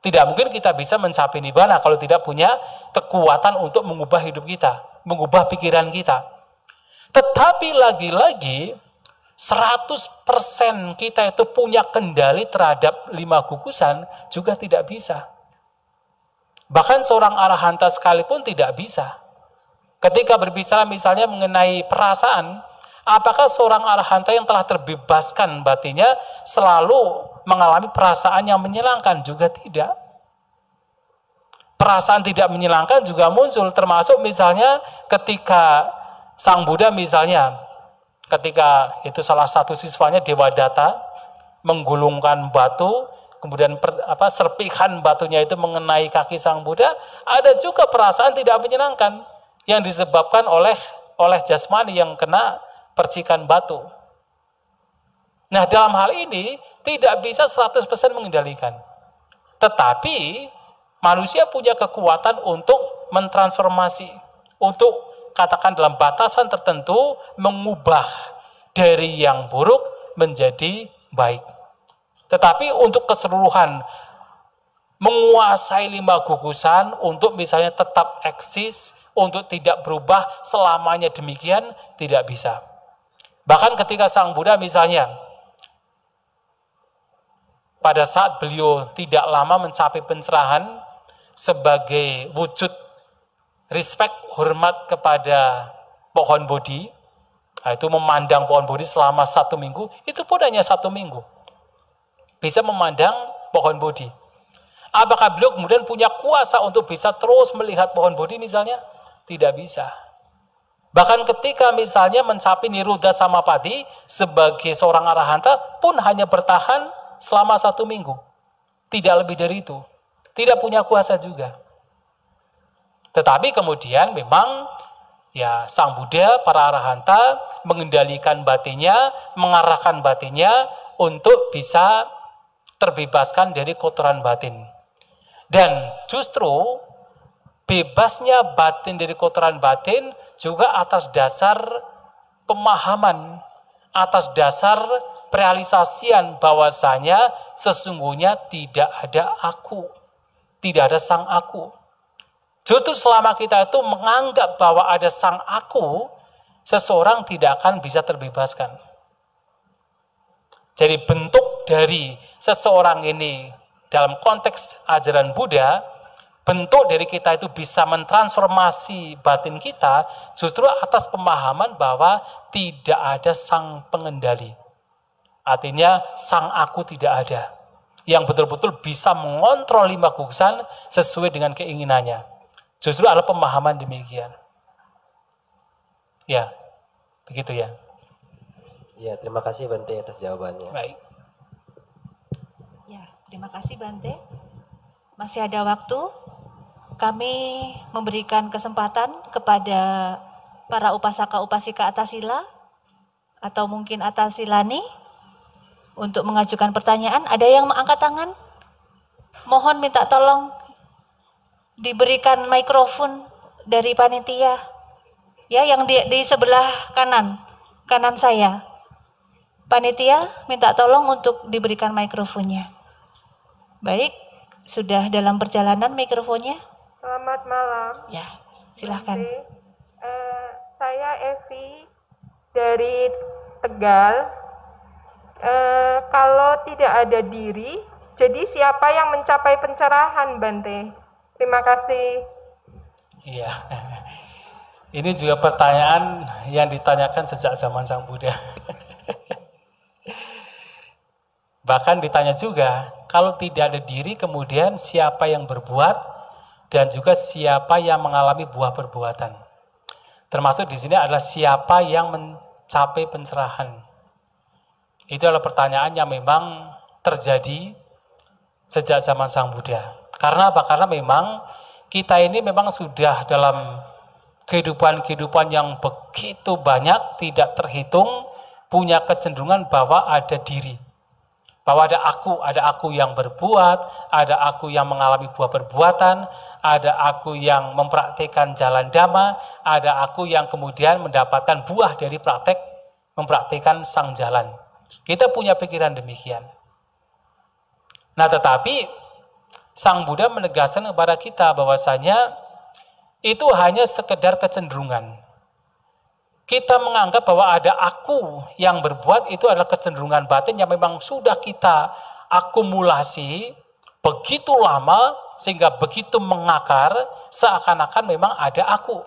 Tidak mungkin kita bisa mencapai nibbana kalau tidak punya kekuatan untuk mengubah hidup kita, mengubah pikiran kita. Tetapi lagi-lagi 100% kita itu punya kendali terhadap 5 gugusan juga tidak bisa. Bahkan seorang arahanta sekalipun tidak bisa. Ketika berbicara misalnya mengenai perasaan, apakah seorang arahanta yang telah terbebaskan batinnya selalu mengalami perasaan yang menyenangkan? Juga tidak. Perasaan tidak menyenangkan juga muncul, termasuk misalnya ketika Sang Buddha misalnya, ketika itu salah satu siswanya Devadatta menggulungkan batu, kemudian serpihan batunya itu mengenai kaki Sang Buddha, ada juga perasaan tidak menyenangkan yang disebabkan oleh jasmani yang kena percikan batu. Nah, dalam hal ini tidak bisa 100% mengendalikan. Tetapi manusia punya kekuatan untuk mentransformasi, untuk katakan dalam batasan tertentu mengubah dari yang buruk menjadi baik. Tetapi untuk keseluruhan menguasai 5 gugusan untuk misalnya tetap eksis, untuk tidak berubah selamanya demikian, tidak bisa. Bahkan ketika Sang Buddha misalnya pada saat beliau tidak lama mencapai pencerahan sebagai wujud respect, hormat kepada pohon bodhi, itu memandang pohon bodhi selama 1 minggu, itu pun hanya 1 minggu. Bisa memandang pohon bodhi. Apakah beliau kemudian punya kuasa untuk bisa terus melihat pohon bodhi misalnya? Tidak bisa. Bahkan ketika misalnya mencapai Niruddha Samapatti sebagai seorang arahanta pun hanya bertahan selama 1 minggu. Tidak lebih dari itu. Tidak punya kuasa juga. Tetapi kemudian memang ya Sang Buddha, para arahanta mengendalikan batinnya, mengarahkan batinnya untuk bisa terbebaskan dari kotoran batin. Dan justru bebasnya batin dari kotoran batin juga atas dasar pemahaman, atas dasar realisasian bahwasanya sesungguhnya tidak ada aku, tidak ada sang aku. Justru selama kita itu menganggap bahwa ada sang aku, seseorang tidak akan bisa terbebaskan. Jadi bentuk dari seseorang ini dalam konteks ajaran Buddha, bentuk dari kita itu bisa mentransformasi batin kita justru atas pemahaman bahwa tidak ada sang pengendali. Artinya sang aku tidak ada yang betul-betul bisa mengontrol 5 gugusan sesuai dengan keinginannya. Justru adalah pemahaman demikian. Ya, begitu ya. Ya, terima kasih Bante atas jawabannya. Baik. Ya, terima kasih Bante. Masih ada waktu. Kami memberikan kesempatan kepada para upasaka-upasika Atasila atau mungkin Atasilani untuk mengajukan pertanyaan. Ada yang mengangkat tangan? Mohon minta tolong diberikan mikrofon dari panitia. Ya, yang di sebelah kanan saya. Panitia minta tolong untuk diberikan mikrofonnya. Baik, sudah dalam perjalanan mikrofonnya. Selamat malam. Ya, silahkan. Saya Evi dari Tegal. Kalau tidak ada diri, jadi siapa yang mencapai pencerahan, Bante? Terima kasih. Iya. Ini juga pertanyaan yang ditanyakan sejak zaman Sang Buddha. Bahkan ditanya juga, kalau tidak ada diri kemudian siapa yang berbuat dan juga siapa yang mengalami buah perbuatan. Termasuk di sini adalah siapa yang mencapai pencerahan. Itu adalah pertanyaan yang memang terjadi sejak zaman Sang Buddha. Karena apa? Karena memang kita ini memang sudah dalam kehidupan yang begitu banyak, tidak terhitung, punya kecenderungan bahwa ada diri. Bahwa ada aku yang berbuat, ada aku yang mengalami buah perbuatan, ada aku yang mempraktikkan jalan dhamma, ada aku yang kemudian mendapatkan buah dari praktek mempraktikkan sang jalan. Kita punya pikiran demikian. Nah, tetapi Sang Buddha menegaskan kepada kita bahwasanya itu hanya sekedar kecenderungan. Kita menganggap bahwa ada aku yang berbuat, itu adalah kecenderungan batin yang memang sudah kita akumulasi begitu lama sehingga begitu mengakar seakan-akan memang ada aku.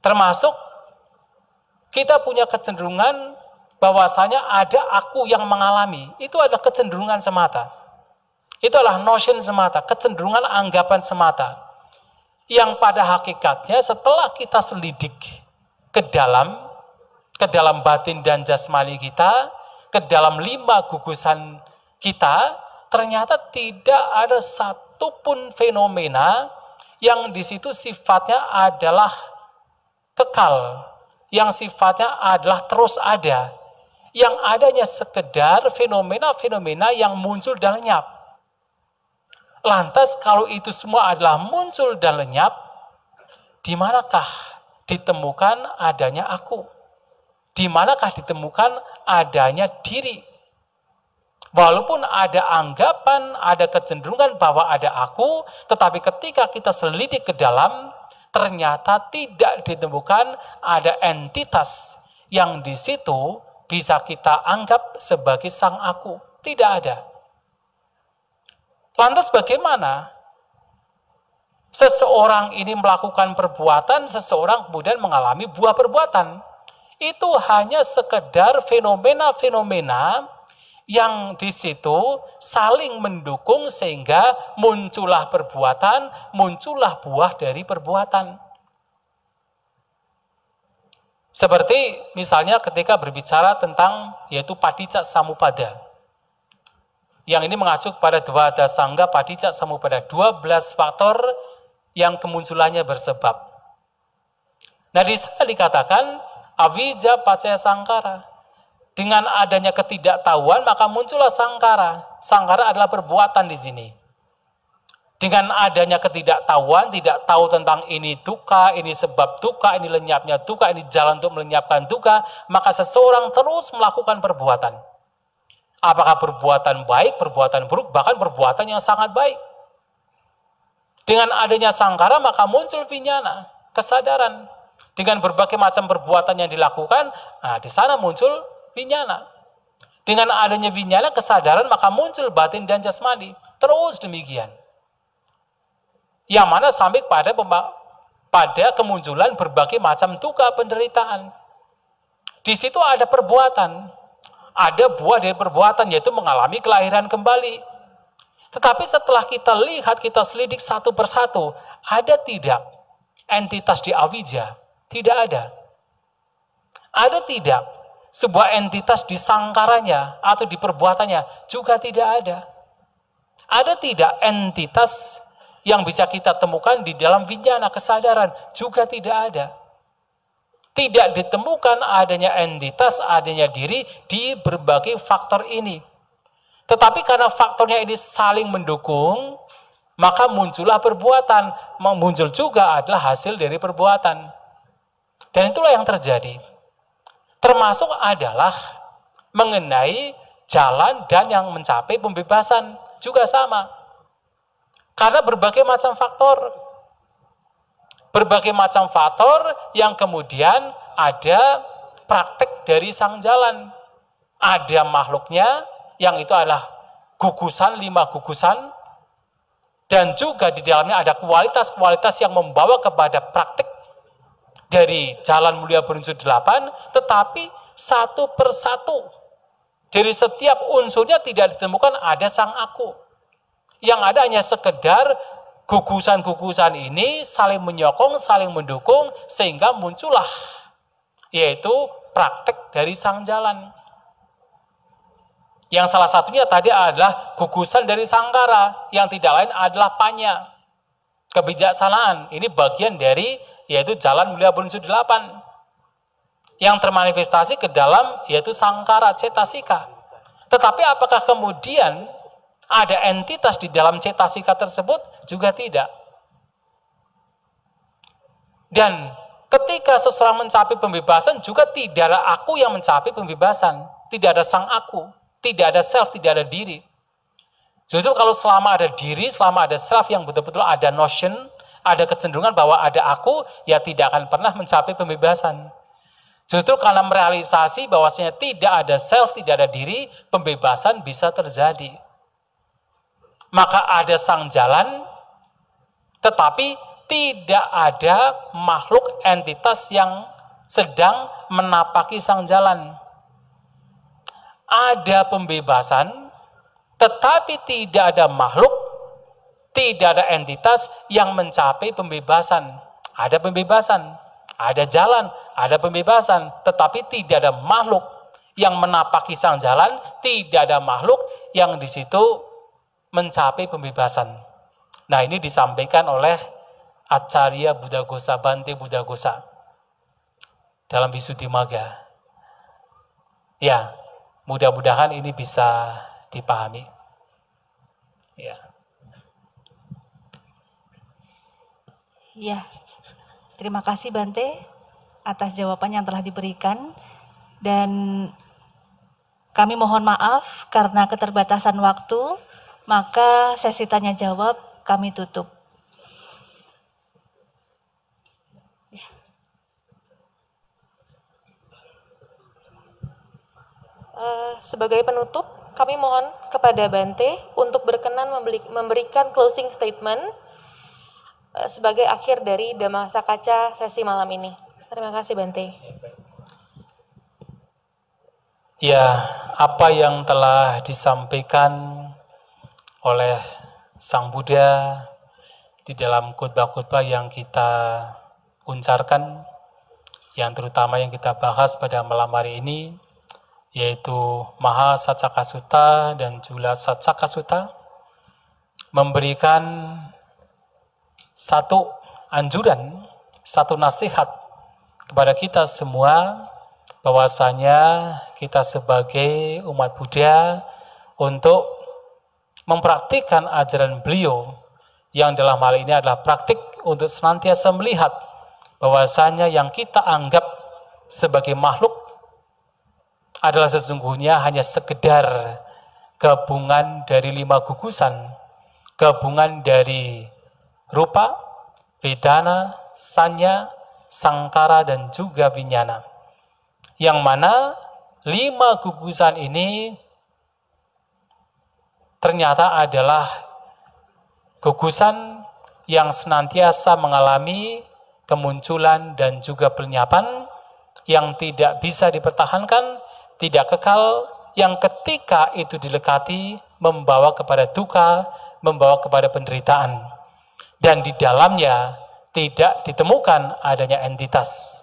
Termasuk kita punya kecenderungan bahwasanya ada aku yang mengalami, itu adalah kecenderungan semata. Itu adalah notion semata, kecenderungan anggapan semata. Yang pada hakikatnya setelah kita selidik ke dalam batin dan jasmani kita, ke dalam 5 gugusan kita, ternyata tidak ada satupun fenomena yang di situ sifatnya adalah kekal, yang sifatnya adalah terus ada, yang adanya sekedar fenomena-fenomena yang muncul dan lenyap. Lantas kalau itu semua adalah muncul dan lenyap, di manakah ditemukan adanya aku? Di manakah ditemukan adanya diri? Walaupun ada anggapan, ada kecenderungan bahwa ada aku, tetapi ketika kita selidik ke dalam, ternyata tidak ditemukan ada entitas yang di situ bisa kita anggap sebagai sang aku. Tidak ada. Lantas bagaimana seseorang ini melakukan perbuatan, seseorang kemudian mengalami buah perbuatan? Itu hanya sekedar fenomena-fenomena yang di situ saling mendukung sehingga muncullah perbuatan, muncullah buah dari perbuatan. Seperti misalnya ketika berbicara tentang yaitu Padicca Samuppada. Yang ini mengacu kepada Dvada Sangga Padicca Samuppada, 12 faktor yang kemunculannya bersebab. Nah, di sana dikatakan avijja pacaya sangkara. Dengan adanya ketidaktahuan maka muncullah sangkara. Sangkara adalah perbuatan di sini. Dengan adanya ketidaktahuan, tidak tahu tentang ini duka, ini sebab duka, ini lenyapnya duka, ini jalan untuk melenyapkan duka, maka seseorang terus melakukan perbuatan. Apakah perbuatan baik, perbuatan buruk, bahkan perbuatan yang sangat baik. Dengan adanya sangkara, maka muncul vinyana, kesadaran. Dengan berbagai macam perbuatan yang dilakukan, nah di sana muncul vinyana. Dengan adanya vinyana, kesadaran, maka muncul batin dan jasmani. Terus demikian. Yang mana sampai pada kemunculan berbagai macam duka penderitaan. Di situ ada perbuatan, ada buah dari perbuatan, yaitu mengalami kelahiran kembali. Tetapi setelah kita lihat, kita selidik satu persatu, ada tidak entitas di awija? Tidak ada. Ada tidak sebuah entitas di sangkaranya atau di perbuatannya? Juga tidak ada. Ada tidak entitas yang bisa kita temukan di dalam vinyana kesadaran? Juga tidak ada. Tidak ditemukan adanya entitas, adanya diri di berbagai faktor ini. Tetapi karena faktornya ini saling mendukung, maka muncullah perbuatan. Muncul juga adalah hasil dari perbuatan. Dan itulah yang terjadi. Termasuk adalah mengenai jalan dan yang mencapai pembebasan. Juga sama. Karena berbagai macam faktor. Berbagai macam faktor yang kemudian ada praktek dari sang jalan. Ada makhluknya, yang itu adalah gugusan, 5 gugusan. Dan juga di dalamnya ada kualitas-kualitas yang membawa kepada praktek dari jalan mulia berunsur 8, tetapi satu persatu. Dari setiap unsurnya tidak ditemukan ada sang aku. Yang ada hanya sekedar gugusan-gugusan ini saling menyokong, saling mendukung, sehingga muncullah yaitu praktek dari sang jalan. Yang salah satunya tadi adalah gugusan dari sangkara, yang tidak lain adalah panya, kebijaksanaan. Ini bagian dari yaitu jalan mulia berunsur 8 yang termanifestasi ke dalam yaitu sangkara cetasika. Tetapi apakah kemudian ada entitas di dalam cetasika tersebut? Juga tidak. Dan ketika seseorang mencapai pembebasan, juga tidak ada aku yang mencapai pembebasan. Tidak ada sang aku, tidak ada self, tidak ada diri. Justru kalau selama ada diri, selama ada self yang betul-betul ada notion, ada kecenderungan bahwa ada aku, ya tidak akan pernah mencapai pembebasan. Justru karena merealisasi bahwasanya tidak ada self, tidak ada diri, pembebasan bisa terjadi. Maka ada sang jalan, tetapi tidak ada makhluk entitas yang sedang menapaki sang jalan. Ada pembebasan, tetapi tidak ada makhluk, tidak ada entitas yang mencapai pembebasan. Ada pembebasan, ada jalan, ada pembebasan, tetapi tidak ada makhluk yang menapaki sang jalan, tidak ada makhluk yang di situ mencapai pembebasan. Nah, ini disampaikan oleh Acarya Buddhaghosa, Bante Buddhaghosa dalam Visuddhimagga. Ya, mudah-mudahan ini bisa dipahami. Ya. Ya, terima kasih Bante atas jawaban yang telah diberikan, dan kami mohon maaf karena keterbatasan waktu, maka sesi tanya jawab kami tutup. Sebagai penutup, kami mohon kepada Bante untuk berkenan memberikan closing statement sebagai akhir dari Dhammasakaca sesi malam ini. Terima kasih Bante. Ya, apa yang telah disampaikan oleh Sang Buddha di dalam khotbah-khotbah yang kita uncarkan, yang terutama yang kita bahas pada malam hari ini, yaitu Maha Saccaka Sutta dan Jula Saccaka Sutta, memberikan satu anjuran, satu nasihat kepada kita semua, bahwasanya kita sebagai umat Buddha untuk mempraktikkan ajaran beliau yang dalam hal ini adalah praktik untuk senantiasa melihat bahwasanya yang kita anggap sebagai makhluk adalah sesungguhnya hanya sekedar gabungan dari 5 gugusan, gabungan dari rupa, vedana, sanya, sangkara, dan juga vinyana. Yang mana 5 gugusan ini ternyata adalah gugusan yang senantiasa mengalami kemunculan dan juga pelenyapan yang tidak bisa dipertahankan, tidak kekal, yang ketika itu dilekati membawa kepada duka, membawa kepada penderitaan. Dan di dalamnya tidak ditemukan adanya entitas.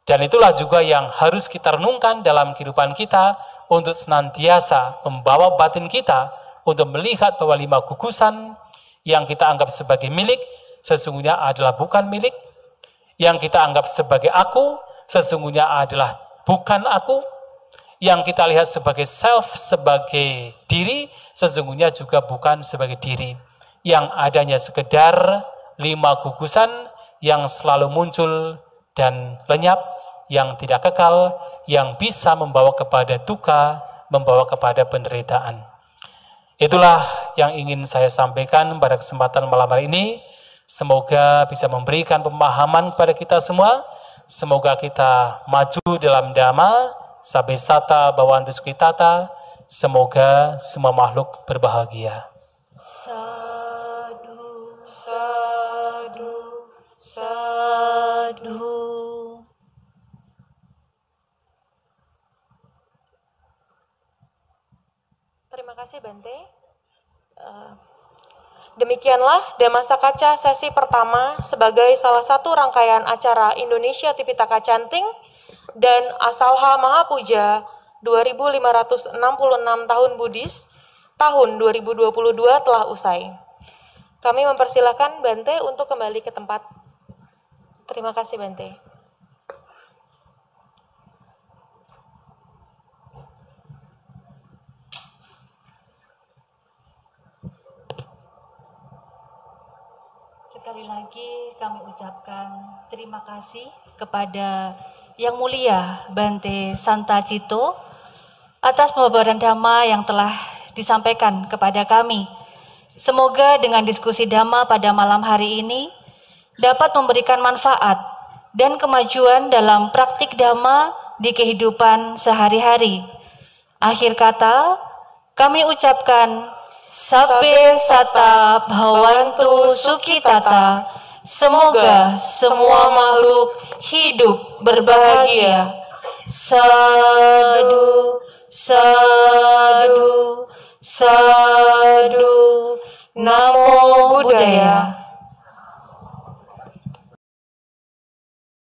Dan itulah juga yang harus kita renungkan dalam kehidupan kita untuk senantiasa membawa batin kita untuk melihat bahwa 5 gugusan yang kita anggap sebagai milik sesungguhnya adalah bukan milik, yang kita anggap sebagai aku sesungguhnya adalah bukan aku, yang kita lihat sebagai self, sebagai diri sesungguhnya juga bukan sebagai diri, yang adanya sekedar 5 gugusan yang selalu muncul dan lenyap, yang tidak kekal, yang bisa membawa kepada duka, membawa kepada penderitaan. Itulah yang ingin saya sampaikan pada kesempatan malam hari ini. Semoga bisa memberikan pemahaman kepada kita semua. Semoga kita maju dalam dhamma, sabe sata bhavantu sukhitata. Semoga semua makhluk berbahagia. Sadu, sadu, sadu. Terima kasih Bante. Demikianlah Dhammasa Kaca sesi pertama sebagai salah satu rangkaian acara Indonesia Tipitaka Canting dan Asalha Mahapuja 2566 tahun Buddhis tahun 2022 telah usai. Kami mempersilahkan Bante untuk kembali ke tempat. Terima kasih Bante. Sekali lagi kami ucapkan terima kasih kepada Yang Mulia Bante Santa Cito atas pemaparan dhamma yang telah disampaikan kepada kami. Semoga dengan diskusi dhamma pada malam hari ini dapat memberikan manfaat dan kemajuan dalam praktik dhamma di kehidupan sehari-hari. Akhir kata, kami ucapkan Sabbe sata bhavantu sukhitata. Semoga semua makhluk hidup berbahagia. Sadu, sadu, sadu. Namo Buddhaya.